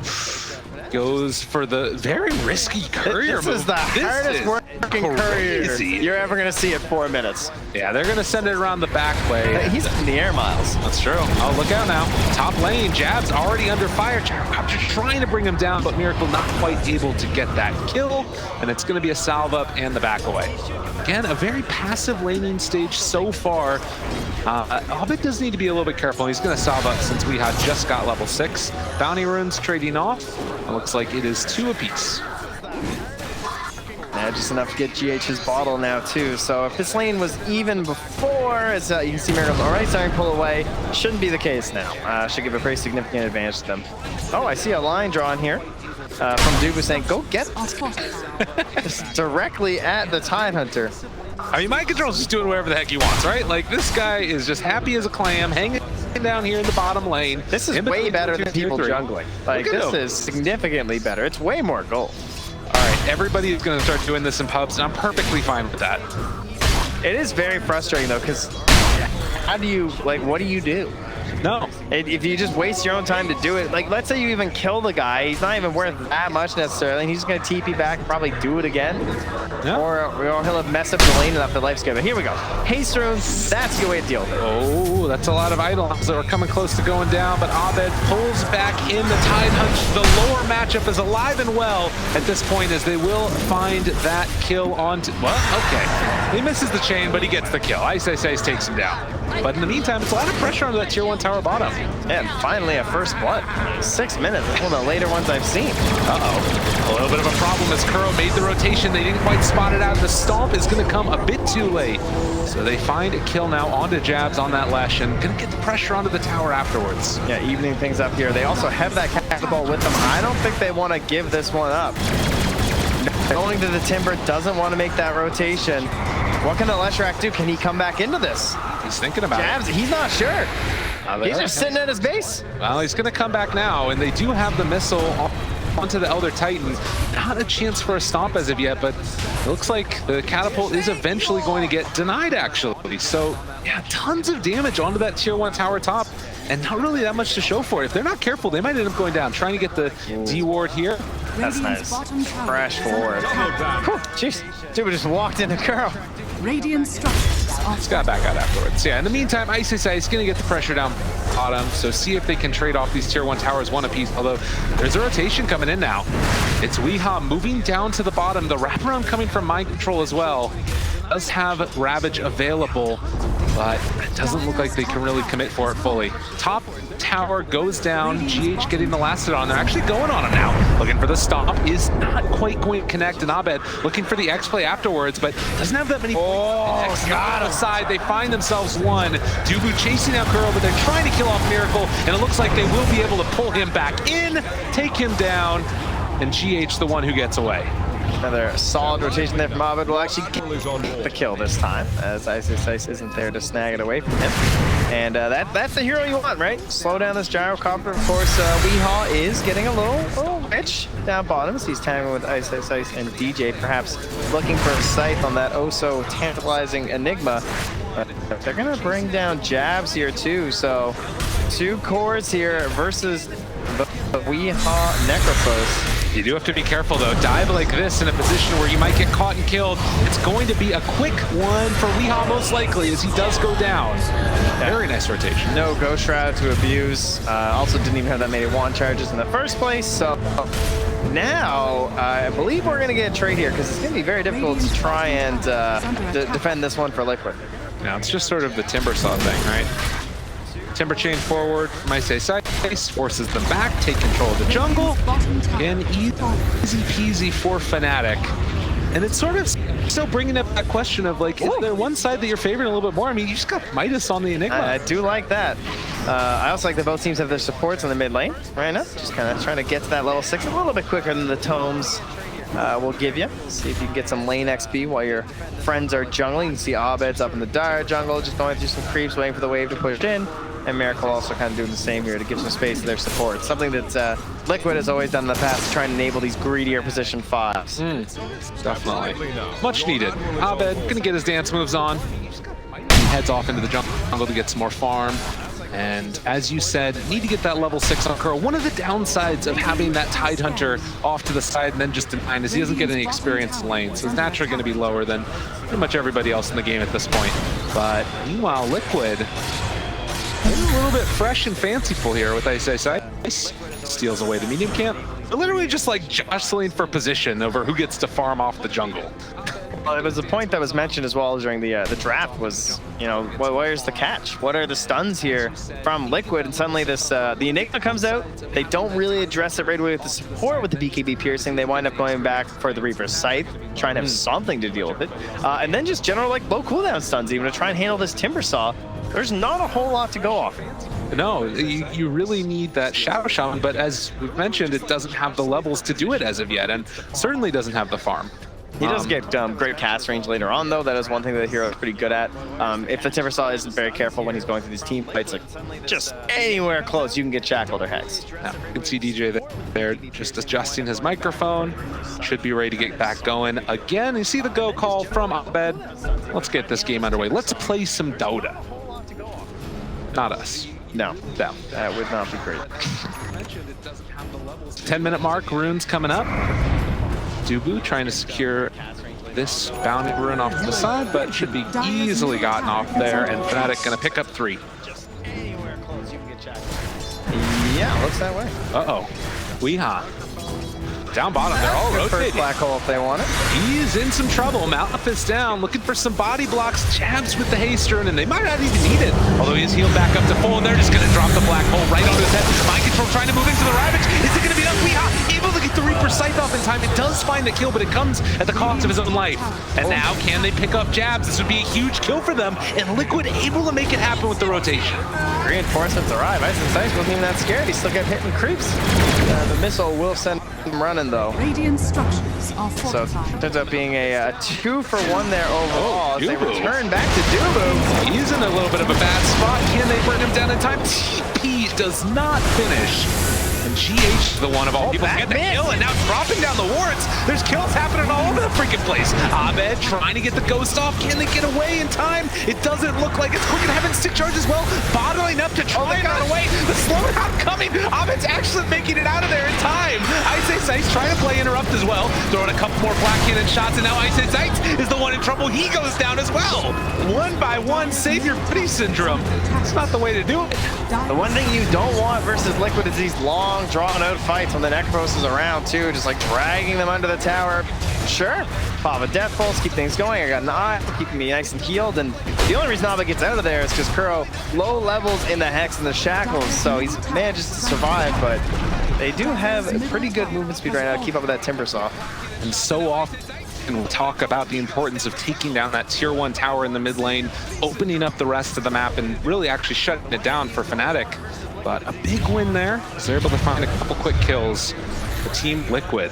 E: Goes for the very risky courier move.
B: This is the hardest working courier you're ever going to see at 4 minutes.
E: Yeah, they're going to send it around the back way.
B: He's in the air miles.
E: That's true. Oh, look out now. Top lane, Jab's already under fire. Gyrocopter trying to bring him down, but Miracle not quite able to get that kill. And it's going to be a salve up and the back away. Again, a very passive laning stage so far. Hobbit does need to be a little bit careful. He's going to salve up since we had just got level 6. Bounty runes trading off. It looks like it is 2 apiece.
B: Yeah, just enough to get GH's bottle now too. So if this lane was even before, as you can see Miracle's already starting to pull away, shouldn't be the case now. Should give a pretty significant advantage to them. Oh, I see a line drawn here from Dubu saying, go get just directly at the Tidehunter.
E: I mean, Mind Control's just doing whatever the heck he wants, right? Like, this guy is just happy as a clam, hanging down here in the bottom lane.
B: This is way better than people jungling. Like, this is significantly better. It's way more gold.
E: All right, everybody is going to start doing this in pubs, and I'm perfectly fine with that.
B: It is very frustrating, though, because how do you, like, what do you do?
E: No,
B: If you just waste your own time to do it, like let's say you even kill the guy, he's not even worth that much necessarily, and he's just gonna TP back and probably do it again.
E: Yeah.
B: Or he'll have messed up the lane enough that life's good. But here we go. Haste rune, that's your way to deal with it.
E: Oh, that's a lot of items that were coming close to going down, but Abed pulls back in the Tide Hunt. The lower matchup is alive and well at this point as they will find that kill onto... Well, okay. He misses the chain, but he gets the kill. Ice takes him down. But in the meantime, it's a lot of pressure onto that tier 1 tower bottom.
B: Yeah, and finally a first blood. 6 minutes, one of the later ones I've seen.
E: Uh-oh. A little bit of a problem as Kuro made the rotation. They didn't quite spot it out. The stomp is going to come a bit too late. So they find a kill now onto Jabs on that Lash and going to get the pressure onto the tower afterwards.
B: Yeah, evening things up here. They also have that catapult with them. I don't think they want to give this one up. Going to the Timber, doesn't want to make that rotation. What can the Leshrac do? Can he come back into this?
E: He's thinking about
B: Jabs, he's not sure. He's just sitting at his base.
E: Well, he's going to come back now, and they do have the missile onto the Elder Titan. Not a chance for a stomp as of yet, but it looks like the catapult is eventually going to get denied, actually. So, yeah, tons of damage onto that tier 1 tower top, and not really that much to show for it. If they're not careful, they might end up going down. Trying to get the D ward here.
B: That's nice. Fresh forward. Jeez, dude just walked in a curl.
I: Radiant structures are
E: He's got back out afterwards. Yeah, in the meantime, Ice is going to get the pressure down bottom, so see if they can trade off these tier 1 towers one apiece, although there's a rotation coming in now. It's Weehaw moving down to the bottom, the wraparound coming from Mind Control as well. Does have Ravage available, but it doesn't look like they can really commit for it fully. Top tower goes down, GH getting the last hit on. They're actually going on him now. Looking for the stomp, is not quite going to connect, and Abed looking for the X-play afterwards, but doesn't have that many points. God, aside, they find themselves one. Dubu chasing out Kuro, but they're trying to kill off Miracle, and it looks like they will be able to pull him back in, take him down, and GH the one who gets away.
B: Another solid rotation there from Abed will actually get the kill this time, as Ice isn't there to snag it away from him. And that's the hero you want, right? Slow down this gyrocopter. Of course, Weehaw is getting a little rich down bottom. So he's tagging with Ice and DJ, perhaps looking for a scythe on that oh-so tantalizing Enigma. But they're going to bring down Jabs here, too. So 2 cores here versus the Weehaw Necrophos.
E: You do have to be careful, though. Dive like this in a position where you might get caught and killed. It's going to be a quick one for Weehaw, most likely, as he does go down. Very nice rotation.
B: No Ghost Shroud to abuse. Also didn't even have that many wand charges in the first place. So now, I believe we're going to get a trade here, because it's going to be very difficult to try and defend this one for Liquid.
E: Now, it's just sort of the Timber Saw thing, right? Timber chain forward from Ice forces them back, take control of the jungle, and easy peasy for Fnatic. And it's sort of still bringing up that question of, like, is there one side that you're favoring a little bit more? I mean, you just got Midas on the Enigma.
B: I do like that. I also like that both teams have their supports in the mid lane right now. Just kind of trying to get to that level 6 a little bit quicker than the tomes will give you. See if you can get some lane XP while your friends are jungling. You can see Abed's up in the dire jungle, just going through some creeps, waiting for the wave to push in. And Miracle also kind of doing the same here to give some space to their support. Something that Liquid has always done in the past, to try and enable these greedier position 5s.
E: Definitely. Much needed. Abed gonna get his dance moves on. He heads off into the jungle to get some more farm. And as you said, need to get that level 6 on Kuro. One of the downsides of having that Tide Hunter off to the side and then just denying is he doesn't get any experience in lane. So it's naturally going to be lower than pretty much everybody else in the game at this point. But meanwhile, Liquid, a little bit fresh and fanciful here with Ice. Steals away the medium camp. They're literally just like jostling for position over who gets to farm off the jungle.
B: Well, it was a point that was mentioned as well during the draft was, you know, where's the catch? What are the stuns here from Liquid? And suddenly this the Enigma comes out. They don't really address it right away with the support with the BKB piercing. They wind up going back for the Reaper's Scythe, trying to have something to deal with it. And then just general like low cooldown stuns even to try and handle this Timber Saw. There's not a whole lot to go off.
E: No, you really need that Shadow Shaman, but as we've mentioned, it doesn't have the levels to do it as of yet, and certainly doesn't have the farm.
B: He does get great cast range later on, though. That is one thing that the hero is pretty good at. If the Timber Saw isn't very careful when he's going through these team fights, like just anywhere close, you can get shackled or hexed.
E: Now, you can see DJ there just adjusting his microphone. Should be ready to get back going. Again, you see the go call from Abed. Let's get this game underway. Let's play some Dota. Not us.
B: No,
E: No.
B: that would not be great.
E: 10-minute mark, runes coming up. Dubu trying to secure this bounty rune off to the side, but should be easily gotten off there, and Fnatic gonna pick up 3.
B: Yeah, looks that way.
E: Uh-oh. Weeha. Down bottom, they're all
B: Good first
E: rotating.
B: black hole if they want it.
E: He's in some trouble. Malphite is down, looking for some body blocks. Jabs with the haste rune, and they might not even need it. Although he's healed back up to full, and they're just going to drop the black hole right onto his head. Mind control trying to move into the Ravage. Is it going to be enough? Weeha able to get the Reaper Scythe off in time. It does find the kill, but it comes at the cost of his own life. And now, can they pick up Jabs? This would be a huge kill for them, and Liquid able to make it happen with the rotation.
B: Reinforcements arrive. Ice and Sice wasn't even that scared. He still kept hitting creeps. The missile will send him running, though.
I: Radiant structures are
B: So
I: fortified.
B: it ends up being a 2-for-1 there overall. As they
E: Dubu.
B: return back to Dubu.
E: He's in a little bit of a bad spot. Can they bring him down in time? TP does not finish. And GH, the one of all people, to get the kill, and now dropping down the wards. There's kills happening all over the freaking place. Abed trying to get the ghost off. Can they get away in time? It doesn't look like it's quick and having stick charge as well. Bottling up to try and run away. The slowdown coming. Abed's actually making it out of there in time. Ice Sights trying to play interrupt as well. Throwing a couple more black cannon shots, and now Ice Sights is the one in trouble. He goes down as well. One by one, save your pity syndrome. It's not the way to do it.
B: The one thing you don't want versus Liquid is these long, drawn-out fights when the Necropos is around, too. Just, like, dragging them under the tower. Sure, pop a Death Pulse, keep things going. I got an eye, keeping me nice and healed. And the only reason Abed gets out of there is because Kuro low levels in the Hex and the Shackles, so he manages to survive. But they do have a pretty good movement speed right now to keep up with that Timbersaw.
E: And so often we'll talk about the importance of taking down that tier 1 tower in the mid lane, opening up the rest of the map, and really actually shutting it down for Fnatic. But a big win there, as they're able to find a couple quick kills for Team Liquid.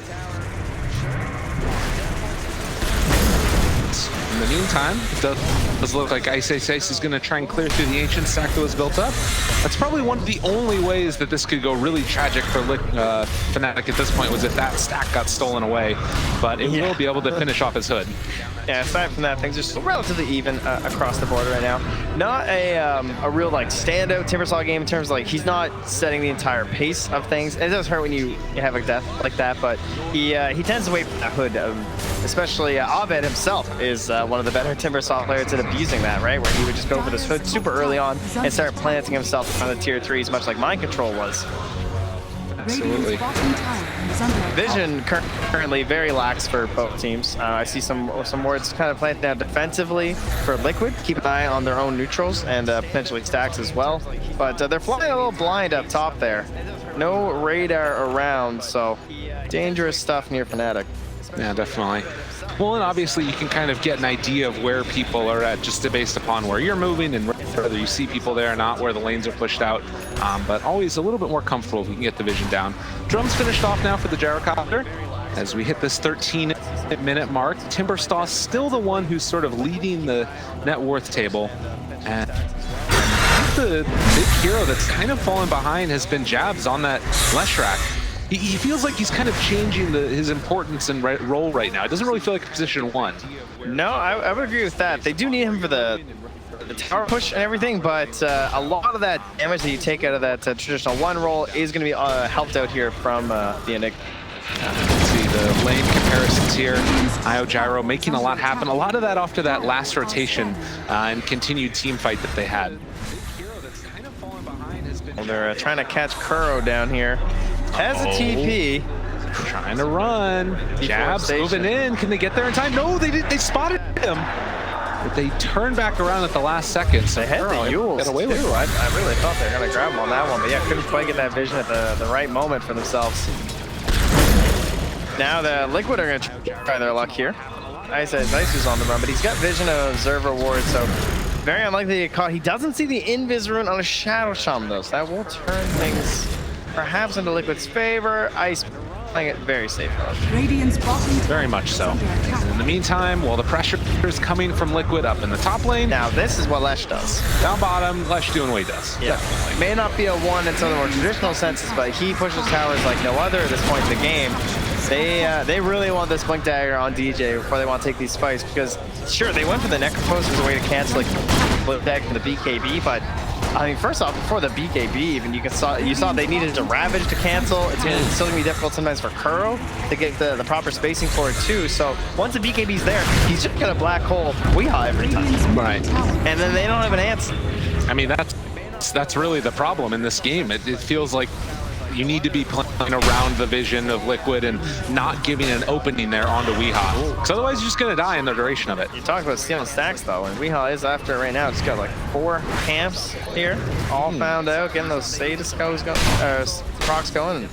E: In the meantime, it does look like Ice is going to try and clear through the ancient stack that was built up. That's probably one of the only ways that this could go really tragic for Fnatic at this point, was if that stack got stolen away. But it will be able to finish off his hood.
B: Yeah, aside from that, things are still relatively even across the board right now. Not a real like standout Timbersaw game in terms of like he's not setting the entire pace of things. It does hurt when you have a death like that, but he tends to wait for that hood. Especially Abed himself is one of the better Timbersaw players at abusing that, right? Where he would just go for this hood super early on and start planting himself on the tier 3s, much like Mind Control was.
E: Absolutely.
B: Vision currently very lax for both teams. I see some wards kind of planted down defensively for Liquid. Keep an eye on their own neutrals and potentially stacks as well. But they're flying a little blind up top there. No radar around, so dangerous stuff near Fnatic.
E: Yeah, definitely. Well, and obviously you can kind of get an idea of where people are at just based upon where you're moving and whether you see people there or not, where the lanes are pushed out. But always a little bit more comfortable if you can get the vision down. Drums finished off now for the Gyrocopter. As we hit this 13-minute mark, Timbersaw still the one who's sort of leading the net worth table. And I think the big hero that's kind of fallen behind has been Jabs on that Leshrac. He feels like he's kind of changing his importance and role right now. It doesn't really feel like position 1.
B: No, I would agree with that. They do need him for the tower push and everything, but a lot of that damage that you take out of that traditional 1 role is going to be helped out here from the Enigma.
E: See the lane comparisons here. Io Gyro making a lot happen. A lot of that after that last rotation and continued team fight that they had.
B: Well, they're trying to catch Kuro down here. Has a TP.
E: Trying to run. Jabs moving in. Can they get there in time? No, they spotted him. But they turned back around at the last second. So
B: they had the Yules
E: got away with it.
B: I really thought they were going to grab him on that one. But yeah, couldn't quite get that vision at the right moment for themselves. Now the Liquid are going to try their luck here. Ice is on the run, but he's got vision of Observer Ward, so very unlikely to get caught. He doesn't see the Invis rune on a Shadow Shaman though, so that will turn things perhaps into Liquid's favor. Ice playing it very safe.
E: Very much so. In the meantime, while the pressure is coming from Liquid up in the top lane.
B: Now this is what Lesh does.
E: Down bottom, Lesh doing what he does.
B: Yeah.
E: Definitely.
B: May not be a 1 in some of the more traditional senses, but he pushes towers like no other at this point in the game. They really want this Blink Dagger on DJ before they want to take these fights, because sure, they went for the Necropos as a way to cancel like Blink Dagger from the BKB, but I mean, first off, before the BKB even, you saw they needed to Ravage to cancel. It's still gonna be difficult sometimes for Kuro to get the proper spacing for it too. So once the BKB's there, he's just gonna black hole Weehaw every time.
E: Right.
B: And then they don't have an answer.
E: I mean, that's really the problem in this game. It feels like you need to be playing around the vision of Liquid and not giving an opening there onto Weehaw. Because otherwise you're just going to die in the duration of it.
B: You talk about stealing stacks though, and Weehaw is after it right now. It's got like 4 camps here, all found out, getting those Sadis goes procs going.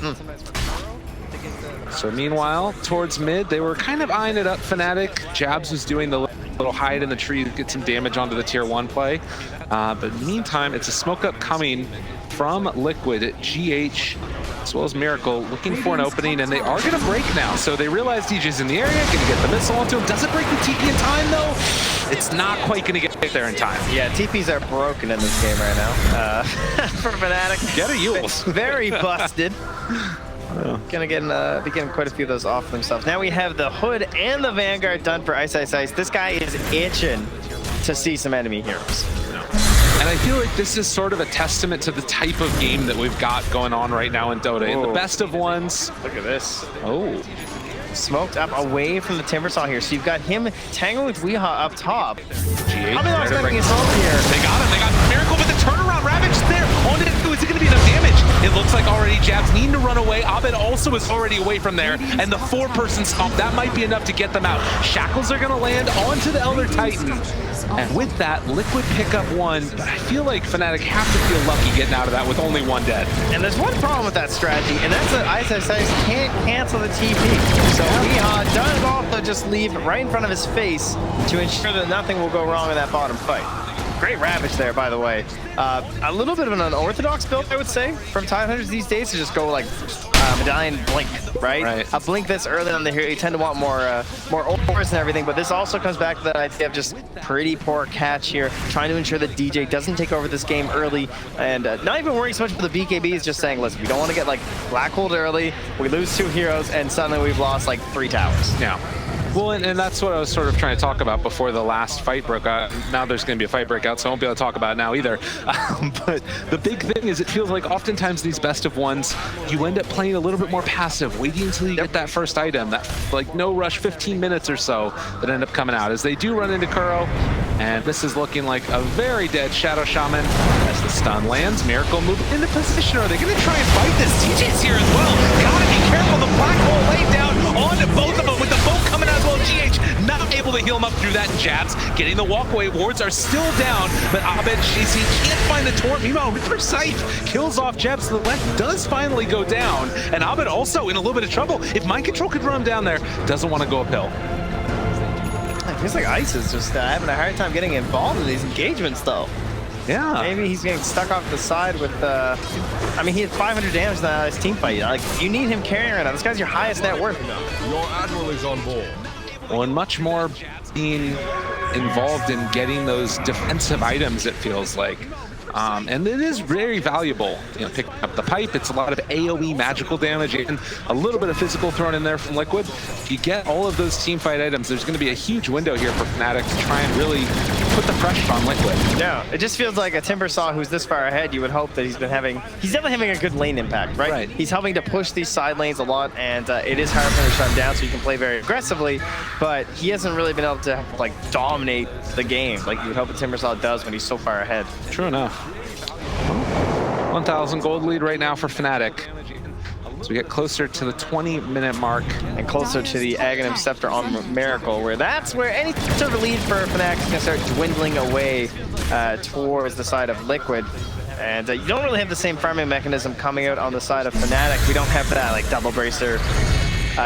E: So meanwhile, towards mid, they were kind of eyeing it up. Fnatic, Jabs was doing the little hide in the tree to get some damage onto the tier 1 play. But in the meantime, it's a smoke up coming from Liquid, GH, as well as Miracle, looking for an opening, and they are going to break now. So they realize DJ's in the area, going to get the missile onto him. Does it break the TP in time, though? It's not quite going to get there in time.
B: Yeah, TPs are broken in this game right now. For Fnatic.
E: Get a Yules.
B: Very busted. Gonna be getting quite a few of those off themselves. Now we have the Hood and the Vanguard done for Ice Ice Ice. This guy is itching to see some enemy heroes.
E: And I feel like this is sort of a testament to the type of game that we've got going on right now in Dota. In the best of ones.
B: Look at this.
E: Oh.
B: Smoked up away from the Timbersaw here. So you've got him tangling with Weehaw up top.
E: G8
B: I'm not expecting his ult here.
E: They got him. They got Miracle with the turnaround. Ravage there. On it. Is it going to be enough damage? It looks like already Jabs needing to run away. Abed also is already away from there. And the 4-person stomp, that might be enough to get them out. Shackles are going to land onto the Elder Titan. And with that, Liquid pick up 1. But I feel like Fnatic have to feel lucky getting out of that with only 1 dead.
B: And there's one problem with that strategy, and that's that Ice Ice Ice can't cancel the TP. So Weehaw does also just leave right in front of his face to ensure that nothing will go wrong in that bottom fight. Great Ravage there, by the way. A little bit of an unorthodox build, I would say, from TI9 these days to just go like Medallion Blink, right? A Blink this early on the hero, you tend to want more ores and everything, but this also comes back to that idea of just pretty poor catch here, trying to ensure that DJ doesn't take over this game early, and not even worrying so much about the BKBs, just saying, listen, we don't want to get like black holed early, we lose 2 heroes, and suddenly we've lost like 3 towers.
E: Yeah. Well, and that's what I was sort of trying to talk about before the last fight broke out. Now there's going to be a fight breakout, so I won't be able to talk about it now either. But the big thing is it feels like oftentimes these best of ones, you end up playing a little bit more passive, waiting until you get that first item, that like no rush 15 minutes or so that end up coming out. As they do run into Kuro, and this is looking like a very dead Shadow Shaman. As the stun lands, Miracle move into position. Are they going to try and fight this? TJ's here as well. Gotta be careful. The black hole laid down onto both of them with the boat coming out as well. GH not able to heal him up through that. Jabs getting the walkway. Wards are still down, but Abed chasing, can't find the torp. Meanwhile, Reaper Scythe kills off Jabs. The left does finally go down, and Abed also in a little bit of trouble. If Mind Control could run him down there, doesn't want to go uphill.
B: It feels like Ice is just having a hard time getting involved in these engagements, though.
E: Yeah.
B: Maybe he's getting stuck off the side with, I mean, he had 500 damage in his team fight. Like, you need him carrying right now. This guy's your highest net worth.
C: Your admiral is on board.
E: Well, and much more being involved in getting those defensive items, it feels like. And it is very valuable. You know, picking up the pipe, it's a lot of AoE magical damage and a little bit of physical thrown in there from Liquid. If you get all of those team fight items, there's going to be a huge window here for Fnatic to try and really put the pressure on Liquid.
B: Yeah, it just feels like a Timbersaw who's this far ahead, you would hope that he's definitely having a good lane impact, right? He's helping to push these side lanes a lot, and it is hard for him to shut him down, so you can play very aggressively, but he hasn't really been able to like dominate the game like you would hope a Timbersaw does when he's so far ahead.
E: True enough. 1,000 gold lead right now for Fnatic. So we get closer to the 20-minute mark.
B: And closer to the Aghanim Scepter on Miracle, where that's where any sort of lead for Fnatic is going to start dwindling away towards the side of Liquid. And you don't really have the same farming mechanism coming out on the side of Fnatic. We don't have that like double bracer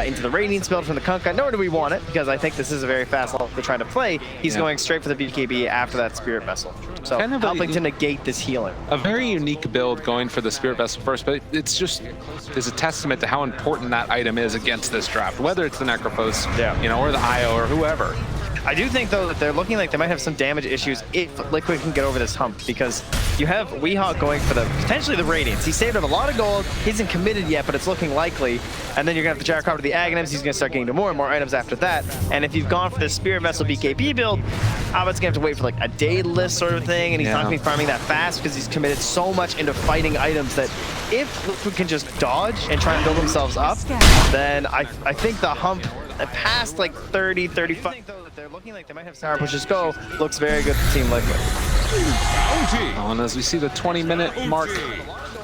B: into the Radiance build from the Kunkka, nor do we want it, because I think this is a very fast level to try to play. He's going straight for the BKB after that Spirit Vessel. So kind of helping to negate this healing.
E: A very unique build going for the Spirit Vessel first, but it's just is a testament to how important that item is against this draft, whether it's the Necrophos, you know, or the IO or whoever.
B: I do think, though, that they're looking like they might have some damage issues if Liquid can get over this hump, because you have Weehawk going for potentially the Radiance. He saved up a lot of gold. He isn't committed yet, but it's looking likely. And then you're going to have the Gyrocopter, the Aghanims. He's going to start getting to more and more items after that. And if you've gone for the Spirit Vessel BKB build, Abbott's going to have to wait for like a day list sort of thing. And he's not going to be farming that fast because he's committed so much into fighting items that if Liquid can just dodge and try and build themselves up, then I think the hump past like 30, 35. They're looking like they might have Sour Pushes Go. Looks very good for Team Liquid.
E: Oh, and as we see the 20-minute mark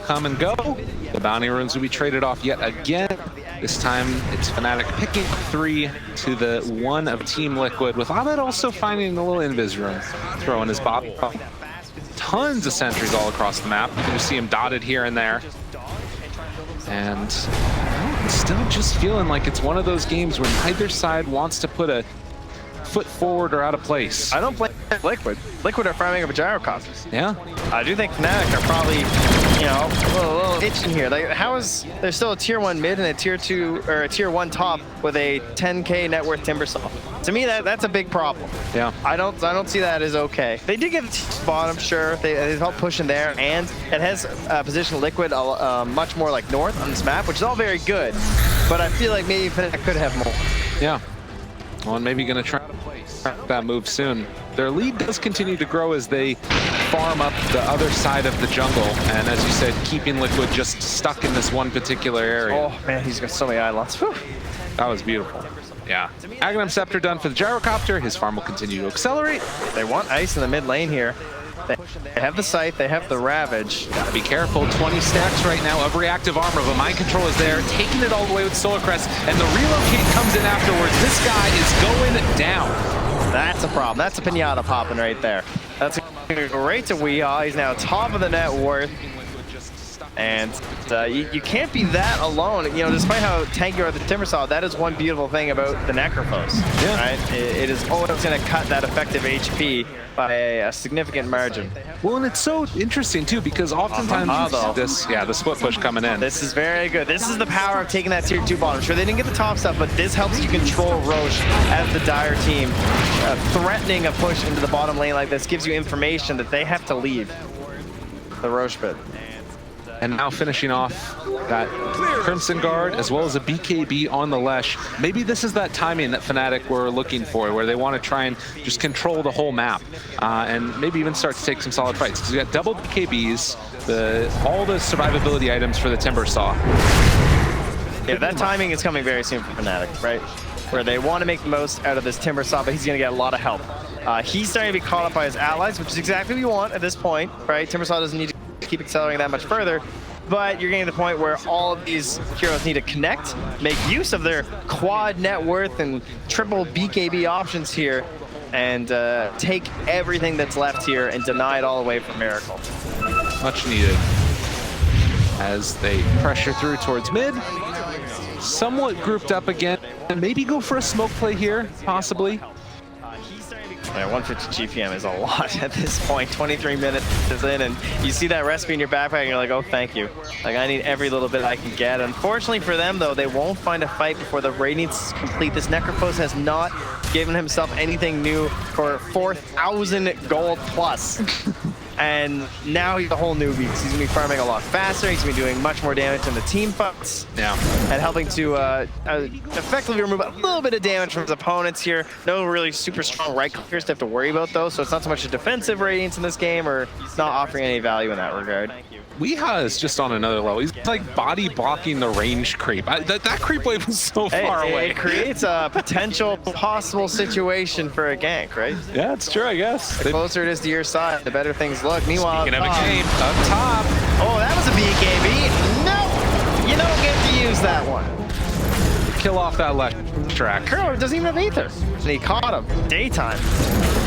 E: come and go, the bounty runes will be traded off yet again. This time it's Fnatic picking 3 to the 1 of Team Liquid, with Abed also finding a little invis room, throwing his bot. Tons of sentries all across the map. You can just see him dotted here and there. And I'm still just feeling like it's one of those games where neither side wants to put a foot forward or out of place.
B: I don't blame Liquid. Liquid are farming up a Gyrocopters.
E: Yeah.
B: I do think Fnatic are probably, you know, a little itching here. Like, how is there's still a tier 1 mid and a tier 2 or a tier 1 top with a 10k net worth Timbersaw? To me, that's a big problem.
E: Yeah.
B: I don't see that as okay. They did get the bottom, sure. They helped push in there, and it has positioned Liquid much more like north on this map, which is all very good. But I feel like maybe Fnatic could have more.
E: Yeah. Well, and maybe going to try that move soon. Their lead does continue to grow as they farm up the other side of the jungle. And as you said, keeping Liquid just stuck in this one particular area.
B: Oh, man, he's got so many islands. Whew.
E: That was beautiful. Yeah. Aghanim Scepter done for the Gyrocopter. His farm will continue to accelerate.
B: They want ice in the mid lane here. They have the Scythe, they have the Ravage.
E: Gotta be careful, 20 stacks right now of reactive armor, but Mind Control is there, taking it all the way with Solar Crest, and the relocate comes in afterwards. This guy is going down.
B: That's a problem. That's a pinata popping right there. That's going to go right to Weehaw. He's now top of the net worth. And you can't be that alone. You know, despite how tanky you are the Timbersaw, that is one beautiful thing about the Necrophos. Yeah. Right? It is always going to cut that effective HP by a significant margin.
E: Well, and it's so interesting too, because oftentimes the split push coming in.
B: This is very good. This is the power of taking that tier 2 bottom. Sure, they didn't get the top stuff, but this helps you control Roche as the Dire team. Threatening a push into the bottom lane like this gives you information that they have to leave the Roche pit.
E: And now finishing off that Crimson Guard as well as a BKB on the Lesh. Maybe this is that timing that Fnatic were looking for, where they want to try and just control the whole map and maybe even start to take some solid fights. Because you got double BKBs, all the survivability items for the Timbersaw.
B: Yeah, that timing is coming very soon for Fnatic, right? Where they want to make the most out of this Timbersaw, but he's going to get a lot of help. He's starting to be caught up by his allies, which is exactly what you want at this point, right? Timbersaw doesn't need to keep accelerating that much further, but you're getting to the point where all of these heroes need to connect, make use of their quad net worth and triple BKB options here, and take everything that's left here and deny it all away from Miracle.
E: Much needed. As they pressure through towards mid, somewhat grouped up again, and maybe go for a smoke play here, possibly.
B: Yeah, 150 GPM is a lot at this point. 23 minutes is in, and you see that recipe in your backpack, and you're like, oh, thank you. Like, I need every little bit I can get. Unfortunately for them, though, they won't find a fight before the Radiance is complete. This Necrophos has not given himself anything new for 4,000 gold plus. And now he's a whole newbie. He's going to be farming a lot faster. He's going to be doing much more damage in the team fights.
E: Yeah.
B: And helping to effectively remove a little bit of damage from his opponents here. No really super strong right clickers to have to worry about, though. So it's not so much a defensive Radiance in this game, or not offering any value in that regard.
E: Weehaw is just on another level. He's like body blocking the range creep. That creep wave was so far away.
B: It creates a potential possible situation for a gank, right?
E: Yeah, it's true, I guess.
B: The closer it is to your side, the better things look. Meanwhile,
E: speaking of a game, up top.
B: Oh, that was a BKB. No, you don't get to use that one.
E: Kill off that left track.
B: Kuro doesn't even have Aether. And he caught him. Daytime.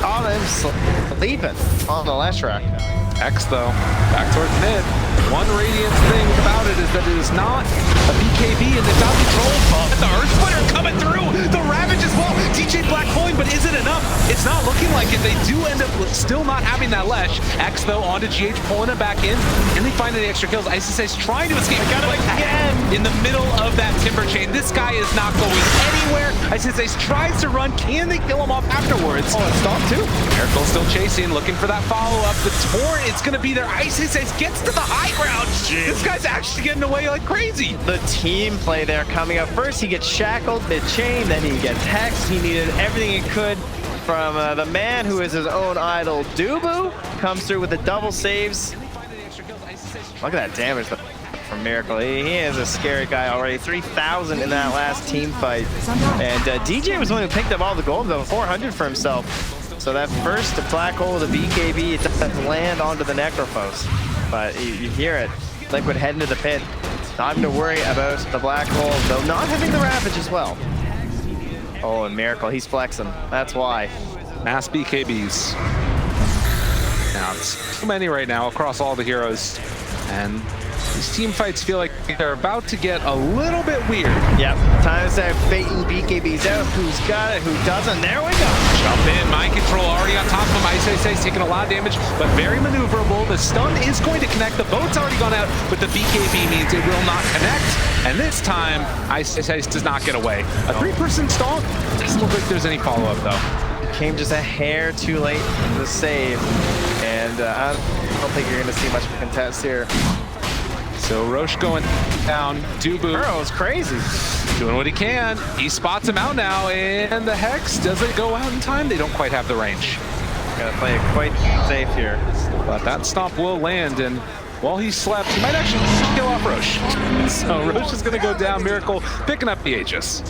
B: Caught him sleeping on the left track.
E: X though, back towards mid. One Radiance thing about it is that it is not a BKB and it's out control. But the Earth Splitter coming through, the Ravage as well. DJ Black Coin, but is it enough? It's not looking like it. if they do end up still not having that Lesh, X though onto GH, pulling it back in, and they find any extra kills. Ice is trying to escape.
B: Got him again!
E: In the middle of that timber chain. This guy is not going anywhere. Ice tries to run. Can they kill him off afterwards?
B: Oh, and stop too.
E: Miracle still chasing, looking for that follow-up. The Torrent, it's going to be there. Ice gets to the high ground. This guy's actually getting away like crazy.
B: The team play there coming up. First, he gets shackled mid-chain, then he gets hexed. He needed everything he could from the man who is his own idol, Dubu. Comes through with the double saves. Look at that damage from Miracle. He is a scary guy already. 3,000 in that last team fight. And DJ was the one who picked up all the gold, though, 400 for himself. So that first black hole of the BKB, it doesn't land onto the Necrophos. But you hear it. Liquid heading to the pit. Time to worry about the black hole, though not having the Ravage as well. Oh, and Miracle, he's flexing. That's why.
E: Mass BKBs. Now, it's too many right now across all the heroes. And these team fights feel like they're about to get a little bit weird.
B: Yep, time to start baiting BKBs out. Who's got it, who doesn't? There we go.
E: Jump in, mind control already on top of him. Ice taking a lot of damage, but very maneuverable. The stun is going to connect. The boat's already gone out, but the BKB means it will not connect. And this time, Ice does not get away. A 3-person stomp. Doesn't look like there's any follow-up though.
B: Came just a hair too late for the save, and I don't think you're going to see much of a contest here.
E: So Roche going down. Dubu.
B: Burrow's crazy.
E: Doing what he can. He spots him out now, and the Hex doesn't go out in time. They don't quite have the range.
B: Gotta play it quite safe here.
E: But that stomp will land, and while he slept, he might actually kill off Roche. So Roche is going to go down. Miracle picking up the Aegis.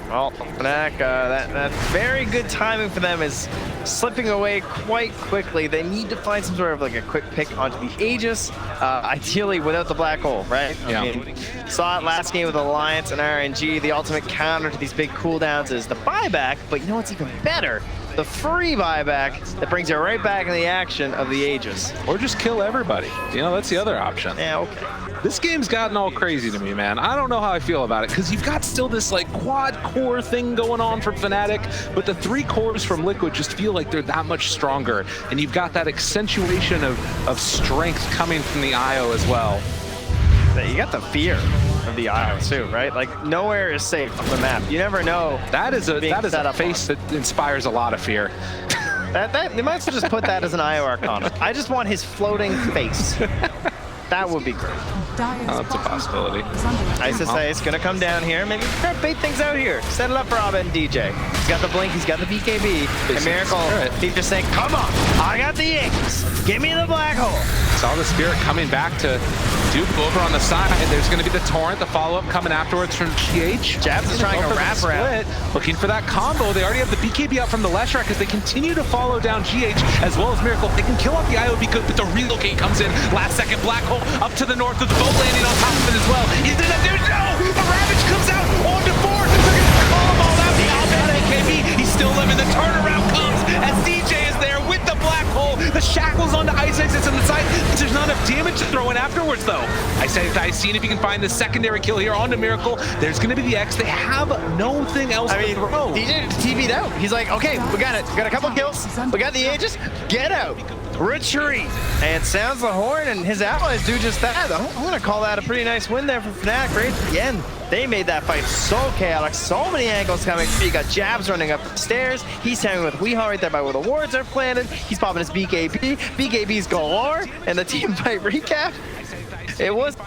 B: Well, Fnatic, that very good timing for them is slipping away quite quickly. They need to find some sort of like a quick pick onto the Aegis, ideally without the black hole, right?
E: Yeah.
B: I mean, saw it last game with Alliance and RNG. The ultimate counter to these big cooldowns is the buyback, but you know what's even better? The free buyback that brings you right back in the action of the Aegis.
E: Or just kill everybody. You know, that's the other option.
B: Yeah, okay.
E: This game's gotten all crazy to me, man. I don't know how I feel about it, because you've got still this like quad core thing going on from Fnatic, but the 3 cores from Liquid just feel like they're that much stronger, and you've got that accentuation of strength coming from the IO as well.
B: You got the fear of the IO too, right? Like nowhere is safe on the map. You never know.
E: That is a face that inspires a lot of fear.
B: They might as well just put that as an IO Arcana. I just want his floating face. That would be great.
E: Oh, that's a possibility.
B: Ice gonna come down here. Maybe try to bait things out here. Set it up for Abba and DJ. He's got the blink, he's got the BKB. And Miracle, he's just saying, come on, I got the Aegis. Give me the black hole.
E: Saw the Spirit coming back to Duke over on the side. There's going to be the Torrent, the follow-up coming afterwards from GH.
B: Jabs is trying to wrap around.
E: Looking for that combo. They already have the BKB out from the Leshrac as they continue to follow down GH as well as Miracle. They can kill off the IO because but the relocate comes in. Last second black hole up to the north with the boat landing on top of it as well. Is it up there? No! The Ravage comes out onto 4. They're going to call them all out. The Alban AKB, he's still living. The turnaround comes as DJ is there with the black hole. The shackles onto Ice on the side. There's not enough damage to throw in afterwards, though. I said, seeing if you can find the secondary kill here onto Miracle. There's going to be the X. They have nothing else to throw.
B: DJ TV'd out. He's like, okay, we got it. We got a couple kills. We got the Aegis. Get out. Retreat. And sounds the horn, and his allies do just that. I'm going to call that a pretty nice win there for Fnatic right at the end. They made that fight so chaotic, so many angles coming. You got Jabs running up the stairs. He's hanging with Weehaw right there by where the wards are planted. He's popping his BKB. BKB's galore. And the team fight recap. It was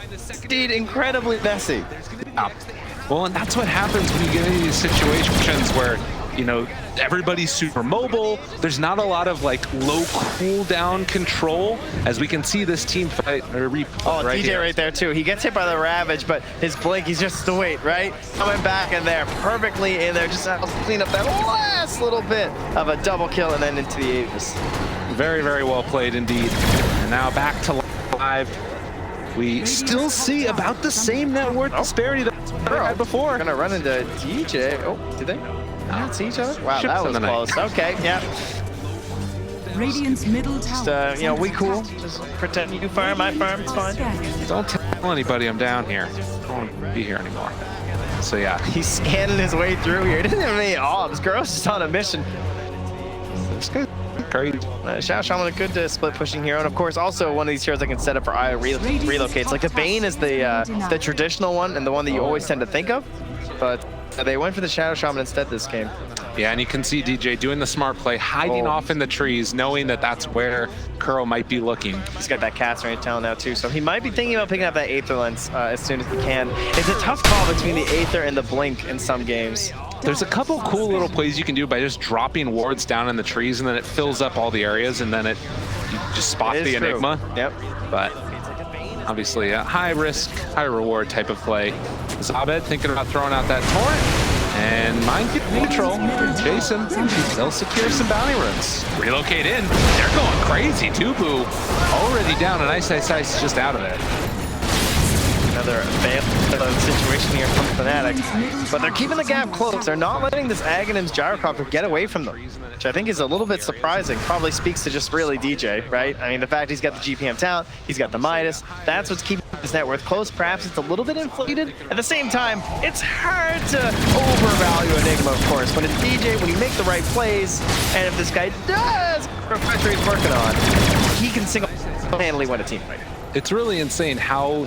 B: indeed incredibly messy.
E: Well, and that's what happens when you get into these situations where, you know, everybody's super mobile. There's not a lot of like low cooldown control, as we can see this team fight or replay right
B: DJ
E: here.
B: right there too. He gets hit by the Ravage, but his blink, he's just the wait, right? Coming back in there, perfectly in there, just to clean up that last little bit of a double kill and then into the Aegis.
E: Very, very well played indeed. And now back to live. We still see about the same net worth disparity that we had before.
B: Gonna run into DJ. Oh, did they not see each other? Wow, that was close. Okay, yeah.
I: Radiant's middle tower.
B: Just, you know, we cool. Just pretend you farm, I farm, it's fine.
E: Don't tell anybody I'm down here. I don't want to be here anymore. So yeah,
B: He's scanning his way through here. He doesn't have any obs. Gross is on a mission.
E: it's good. Crazy.
B: Shadow Shaman a good split pushing hero, and of course also one of these heroes that can set up for IO relocates. Like the Bane is the traditional one and the one that you always tend to think of, but they went for the Shadow Shaman instead this game.
E: Yeah, and you can see DJ doing the smart play, hiding off in the trees, knowing that that's where Kuro might be looking.
B: He's got that cast range talent now too, so he might be thinking about picking up that Aether lens as soon as he can. It's a tough call between the Aether and the Blink in some games.
E: There's a couple cool little plays you can do by just dropping wards down in the trees, and then it fills up all the areas, and then you just spot the Enigma.
B: Yep.
E: But obviously a high risk, high reward type of play. Zabed thinking about throwing out that torrent. And mind get neutral. Jason, they'll secure some bounty runes. Relocate in. They're going crazy. Dubu already down, and Ice just out of it.
B: Another failed situation here from Fnatic, but they're keeping the gap close. They're not letting this Aghanim's Gyrocopter get away from them, which I think is a little bit surprising. Probably speaks to just really DJ, right? I mean, the fact he's got the GPM talent, he's got the Midas, that's what's keeping his net worth close. Perhaps it's a little bit inflated. At the same time, it's hard to overvalue Enigma, of course. When it's DJ, when you make the right plays, and if this guy does what he's working on, he can single-handedly win a team fight.
E: It's really insane how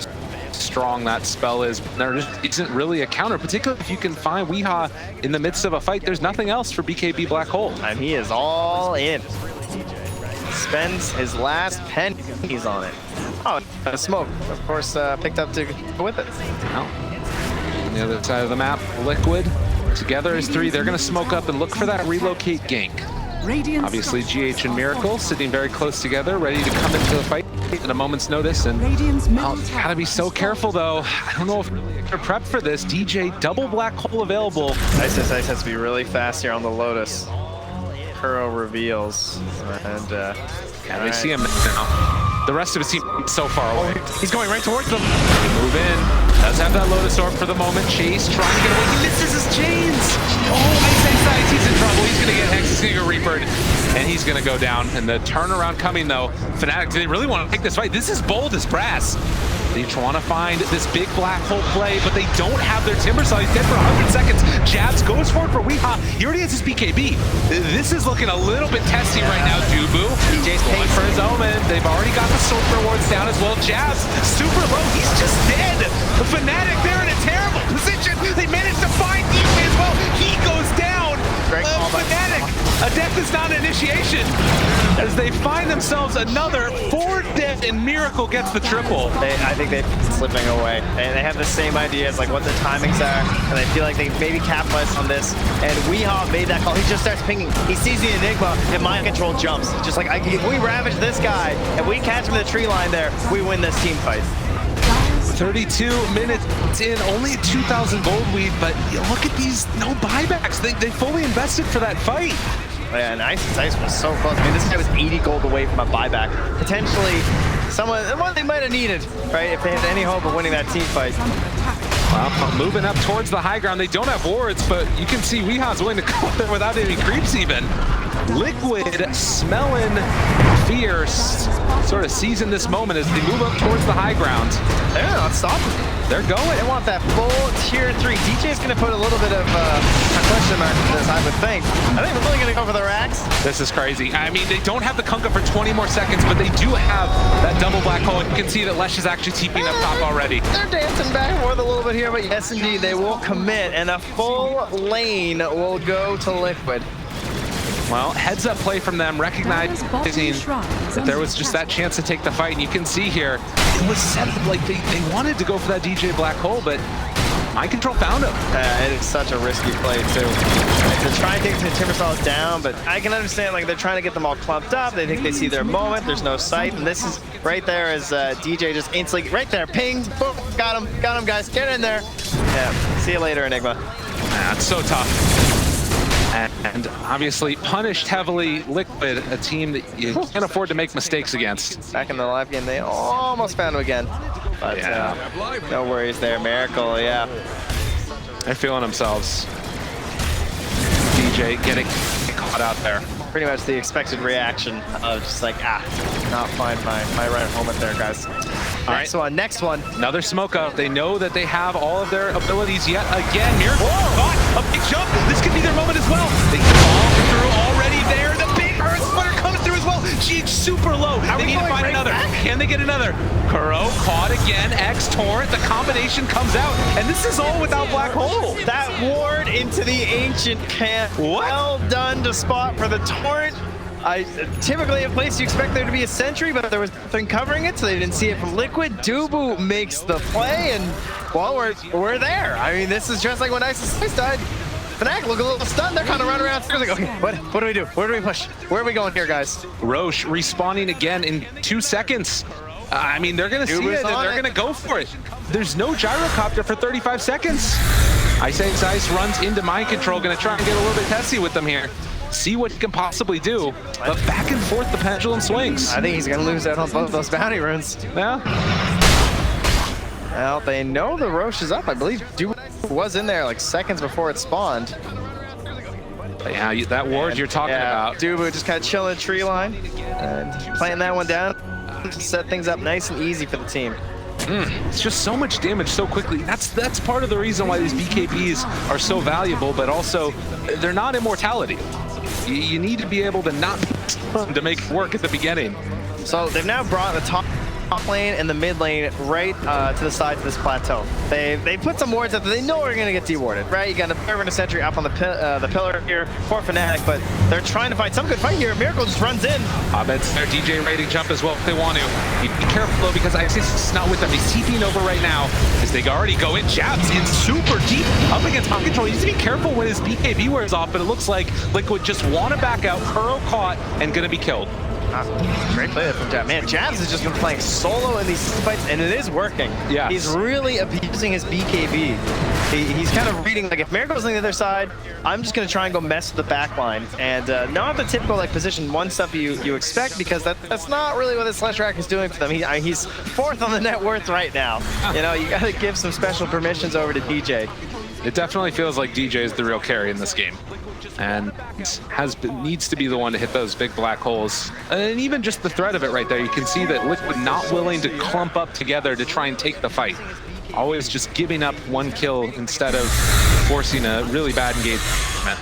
E: strong that spell is. There just isn't really a counter, particularly if you can find Weehaw in the midst of a fight. There's nothing else for BKB Black Hole.
B: And he is all in. Spends his last pennies on it. Oh, smoke, of course, picked up to go with it.
E: Well, on the other side of the map, Liquid together as three. They're going to smoke up and look for that relocate gank. Obviously, GH and Miracle sitting very close together, ready to come into the fight at a moment's notice. And gotta be so careful, though. I don't know if they're prepped for this. DJ, double Black Hole available.
B: Ice has to be really fast here on the Lotus. Kuro reveals, and
E: they see him now. The rest of his team so far away.
B: He's going right towards them.
E: They move in. Does have that Lotus Orb for the moment. Chase trying to get away. He misses his chains. Oh, Ice, he's in trouble. He's going to get Hex. He's going to get Reapered. And he's going to go down. And the turnaround coming, though. Fnatic didn't really want to take this fight. This is bold as brass. They want to find this big Black Hole play, but they don't have their Timbersaw. He's dead for 100 seconds. Jabs goes for it for Weehaw. He already has his BKB. This is looking a little bit testy right now, Dubu.
B: DJ's
E: Going for his Omen. They've already got the sword rewards down as well. Jabs, super low. He's just dead. The Fnatic, they're in a terrible position. They managed to find DJ as well. He goes down. Fnatic, a death is not an initiation. As they find themselves another 4 death, and Miracle gets the triple.
B: I think they're slipping away. And they have the same ideas, like what the timings are, and I feel like they maybe capitalize on this. And Weehaw made that call. He just starts pinging. He sees the Enigma, and mind control jumps. Just like, if we ravage this guy, and we catch him in the tree line there, we win this team fight.
E: 32 minutes in, only 2,000 gold lead, but look at these no buybacks. They fully invested for that fight.
B: Yeah, and Ice was so close. I mean, this guy was 80 gold away from a buyback. Potentially, one they might have needed, right, if they had any hope of winning that team fight.
E: Well, moving up towards the high ground. They don't have wards, but you can see Weehaw's willing to go there without any creeps even. Liquid smelling fierce, sort of seizing this moment as they move up towards the high ground.
B: They're not stopping.
E: They're going.
B: They want that full tier 3. DJ's going to put a little bit of a question mark into this, I would think. I think we're really going to go for the racks.
E: This is crazy. I mean, they don't have the Kunkka for 20 more seconds, but they do have that double Black Hole. You can see that Lesh is actually TPing up top already.
B: They're dancing back and forth a little bit here, but yes, indeed, they will commit, and a full lane will go to Liquid.
E: Well, heads up play from them, recognizing that there was just that chance to take the fight. And you can see here, it was set up like they wanted to go for that DJ Black Hole, but Mind Control found him.
B: It is such a risky play, too. They're trying to take the Timbersaws down, but I can understand, like, they're trying to get them all clumped up. They think they see their moment. There's no sight. And this is right there as DJ just instantly, right there, ping, boom, got him, guys. Get in there. Yeah, see you later, Enigma.
E: It's so tough. And obviously punished heavily Liquid, a team that you can't afford to make mistakes against.
B: Back in the live game, they almost found him again. But no worries there, Miracle, yeah.
E: They're feeling themselves. DJ getting caught out there.
B: pretty much the expected reaction of just like, not find my right moment there, guys. Next one.
E: Another smoke out. They know that they have all of their abilities yet again. Miracle caught a big jump. This could be their moment as well. They fall through already there. The big Earth Splitter comes through as well. She's super low. They need to find another. Can they get another? Kuro caught again. X Torrent. The combination comes out. And this is all without Black Hole.
B: That ward into the Ancient camp. Well done to spot for the Torrent. Typically a place you expect there to be a sentry, but there was nothing covering it, so they didn't see it from Liquid. Dubu makes the play, and well, we're there. I mean, this is just like when Ice died. Fnatic look a little stunned. They're kind of running around. Like, okay, what do we do? Where do we push? Where are we going here, guys?
E: Roche respawning again in 2 seconds. I mean, they're going to see it, and they're going to go for it. There's no gyrocopter for 35 seconds. Ice runs into mind control, going to try and get a little bit testy with them here. See what he can possibly do, but back and forth the pendulum swings.
B: I think he's going to lose out on both those bounty runes.
E: Yeah.
B: Well, they know the Roche is up. I believe Dubu was in there like seconds before it spawned.
E: Yeah, that ward you're talking about.
B: Dubu just kind of chilling tree line and playing that one down to set things up nice and easy for the team.
E: It's just so much damage so quickly. That's part of the reason why these BKBs are so valuable, but also they're not immortality. You need to be able to not to make it work at the beginning.
B: So they've now brought the top lane and the mid lane right to the side of this plateau. They put some wards up that they know are going to get dewarded, right? You got a Servant of Sentry up on the pillar here for Fnatic, but they're trying to find some good fight here. Miracle just runs in.
E: Abed's their DJ rating jump as well if they want to. Be careful though, because Ice is not with them. He's TPing over right now as they already go in. Jabs in super deep up against mind control. He needs to be careful when his BKB wears off, but it looks like Liquid just want to back out. Kuro caught and going to be killed.
B: Great play from Jabs. Man, Jabs has just been playing solo in these fights, and it is working.
E: Yeah.
B: He's really abusing his BKB. He's kind of reading, like, if Miracle's on the other side, I'm just going to try and go mess with the back line. And not the typical, like, position one stuff you expect, because that's not really what the Slash Rack is doing for them. He's 4th on the net worth right now. You know, you got to give some special permissions over to DJ.
E: It definitely feels like DJ is the real carry in this game, and needs to be the one to hit those big black holes. And even just the threat of it right there, you can see that Liquid not willing to clump up together to try and take the fight. Always just giving up one kill instead of forcing a really bad engagement.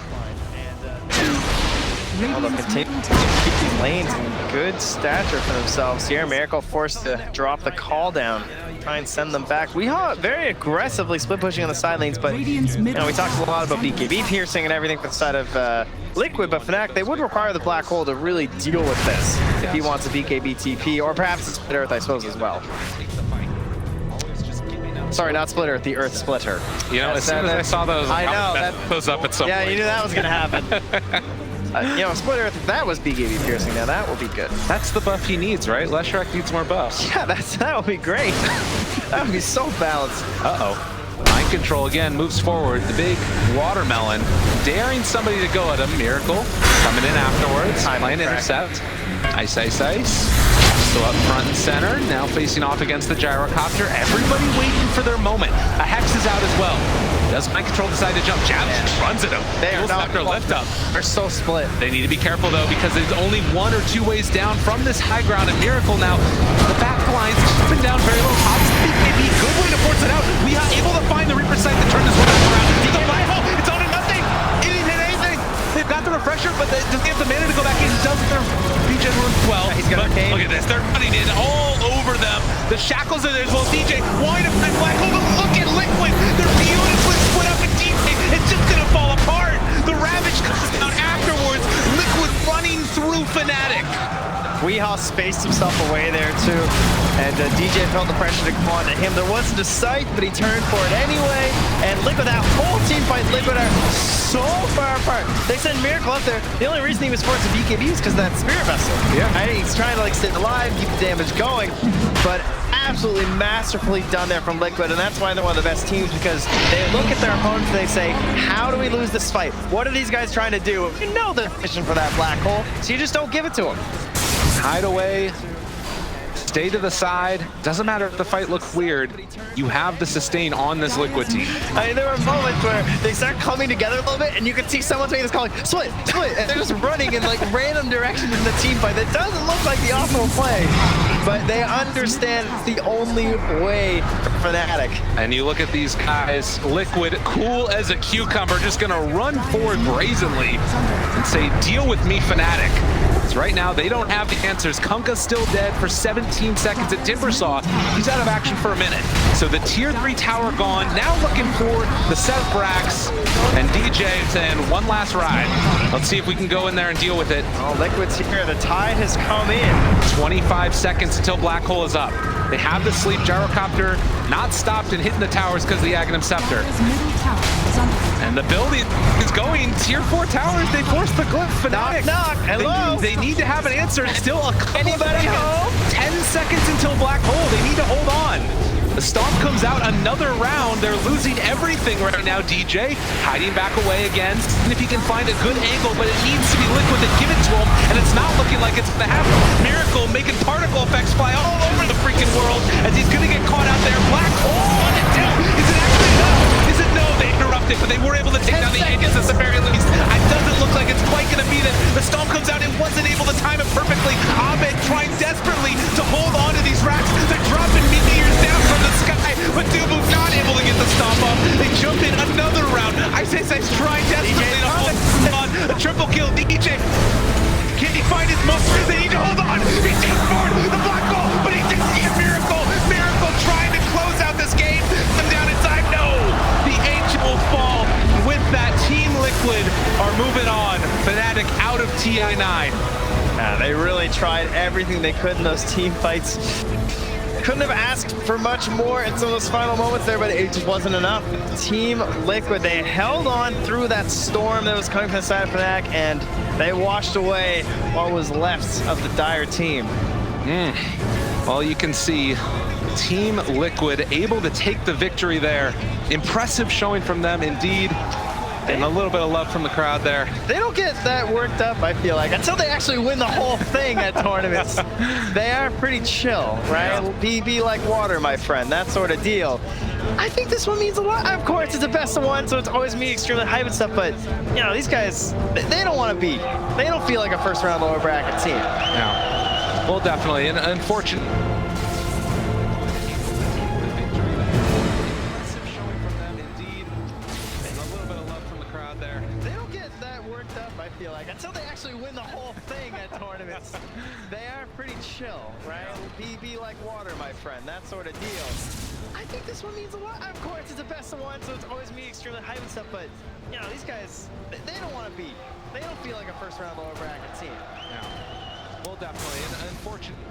B: Although continue to keep these lanes in good stature for themselves here. Miracle forced to drop the call down, try and send them back. We very aggressively split pushing on the side lanes, but you know, we talked a lot about BKB piercing and everything for the side of Liquid, but Fnatic, they would require the Black Hole to really deal with this if he wants a BKB TP, or perhaps a Split Earth, I suppose, as well. Sorry, not Split Earth, the Earth Splitter.
E: You know, as soon as I saw those,
B: I know
E: that those up at some point.
B: Yeah, you knew that was going to happen. You know, Split Earth, if that was BKB piercing, now that would be good.
E: That's the buff he needs, right? Leshrac needs more buffs.
B: Yeah, that would be great. That would be so balanced.
E: Uh-oh. Mind control again, moves forward. The big watermelon, daring somebody to go at him. Miracle coming in afterwards. Line intercept. Ice. Still up front and center. Now facing off against the gyrocopter. Everybody waiting for their moment. A Hex is out as well. Does mind control decide to jump? Jabs runs at him. After lift up.
B: They're so split.
E: They need to be careful though, because there's only 1 or 2 ways down from this high ground. And Miracle now, the back line's been down very low. Obviously, maybe good way to force it out. We are able to find the Reaper site to turn this one back around. The Black Hole, it's on to nothing. It didn't hit anything. They've got the refresher, but they just have the mana to go back in. He doesn't. Their regen runs 12.
B: He's got a cane.
E: Look at this. They're running in all over them. The shackles are there as well. DJ wanting to find Black Hole, but look at Liquid. They're beautifully split up in DJ. It's just going to fall apart. The Ravage comes down afterwards. Liquid running through Fnatic.
B: Weehaw spaced himself away there too, and DJ felt the pressure to come on to him. There wasn't a sight, but he turned for it anyway, and Liquid, that whole team fight, Liquid are so far apart. They sent Miracle up there. The only reason he was forced to BKB is because of that Spirit Vessel. Yeah. Right? He's trying to like stay alive, keep the damage going, but absolutely masterfully done there from Liquid, and that's why they're one of the best teams, because they look at their opponents and they say, how do we lose this fight? What are these guys trying to do? You know the mission for that Black Hole, so you just don't give it to them.
E: Hideaway stay to the side. Doesn't matter if the fight looks weird. You have the sustain on this Liquid team.
B: I mean, there were moments where they start coming together a little bit, and you can see someone's making this call like, split, split, and they're just running in like random directions in the team fight. That doesn't look like the optimal play, but they understand it's the only way for Fnatic.
E: And you look at these guys, Liquid, cool as a cucumber, just gonna run forward brazenly and say, deal with me, Fnatic. Because right now, they don't have the answers. Kunkka's still dead for 17 seconds, and Timbersaw, he's out of action for a minute. So the tier 3 tower gone, now looking for the set of Brax, and DJ saying one last ride. Let's see if we can go in there and deal with it.
B: Oh, Liquid's here, the tide has come in.
E: 25 seconds until Black Hole is up. They have the sleep gyrocopter not stopped and hitting the towers because of the Aghanim Scepter. And the building is going tier 4 towers. They forced the glyph. Fnatic.
B: Knock, hello.
E: They need to have an answer. It's still a couple
B: Anybody home?
E: 10 seconds until Black Hole. They need to hold on. The Stomp comes out another round. They're losing everything right now, DJ. Hiding back away again. And if he can find a good angle, but it needs to be Liquid that give it to him, and it's not looking like it's going to happen. Miracle making particle effects fly all over the freaking world as he's going to get caught out there. Black Hole on it down. Is it actually no? Is it no? They interrupted, but they were able to take down the Aegis at the very least. It doesn't look like it's quite going to be that. The Stomp comes out and wasn't able to time it perfectly. Abed trying desperately to hold on to these racks. They're dropping meteors down from the sky, but Dubu not able to get the Stomp off. They jump in another round. Ice trying desperately to hold on. A triple kill. DJ, can he find his most? They need to hold on. He takes forward the Black Hole, but he didn't see a Miracle. Miracle trying to close out this game. Come down in time. No, the Ancient will fall. With that, Team Liquid are moving on. Fnatic out of TI9.
B: They really tried everything they could in those team fights. Couldn't have asked for much more in some of those final moments there, but it just wasn't enough. Team Liquid, they held on through that storm that was coming from the side of Fnatic, and they washed away what was left of the Dire team.
E: Well, you can see Team Liquid able to take the victory there. Impressive showing from them, indeed. And a little bit of love from the crowd there.
B: They don't get that worked up, I feel like, until they actually win the whole thing at tournaments. They are pretty chill, right? Yeah. Be like water, my friend, that sort of deal. I think this one means a lot. Of course, it's the best of one, so it's always me extremely hype and stuff, but, you know, these guys, they don't want to be. They don't feel like a first-round lower bracket team.
E: Yeah. Well, definitely, and unfortunately,
B: until they actually win the whole thing at tournaments. They are pretty chill, right? Be like water, my friend, that sort of deal. I think this one means a lot. Of course, it's the best of one, so it's always me extremely hype and stuff, but, you know, these guys, they don't want to be. They don't feel like a first-round lower bracket team.
E: yeah. Well, definitely, and unfortunately.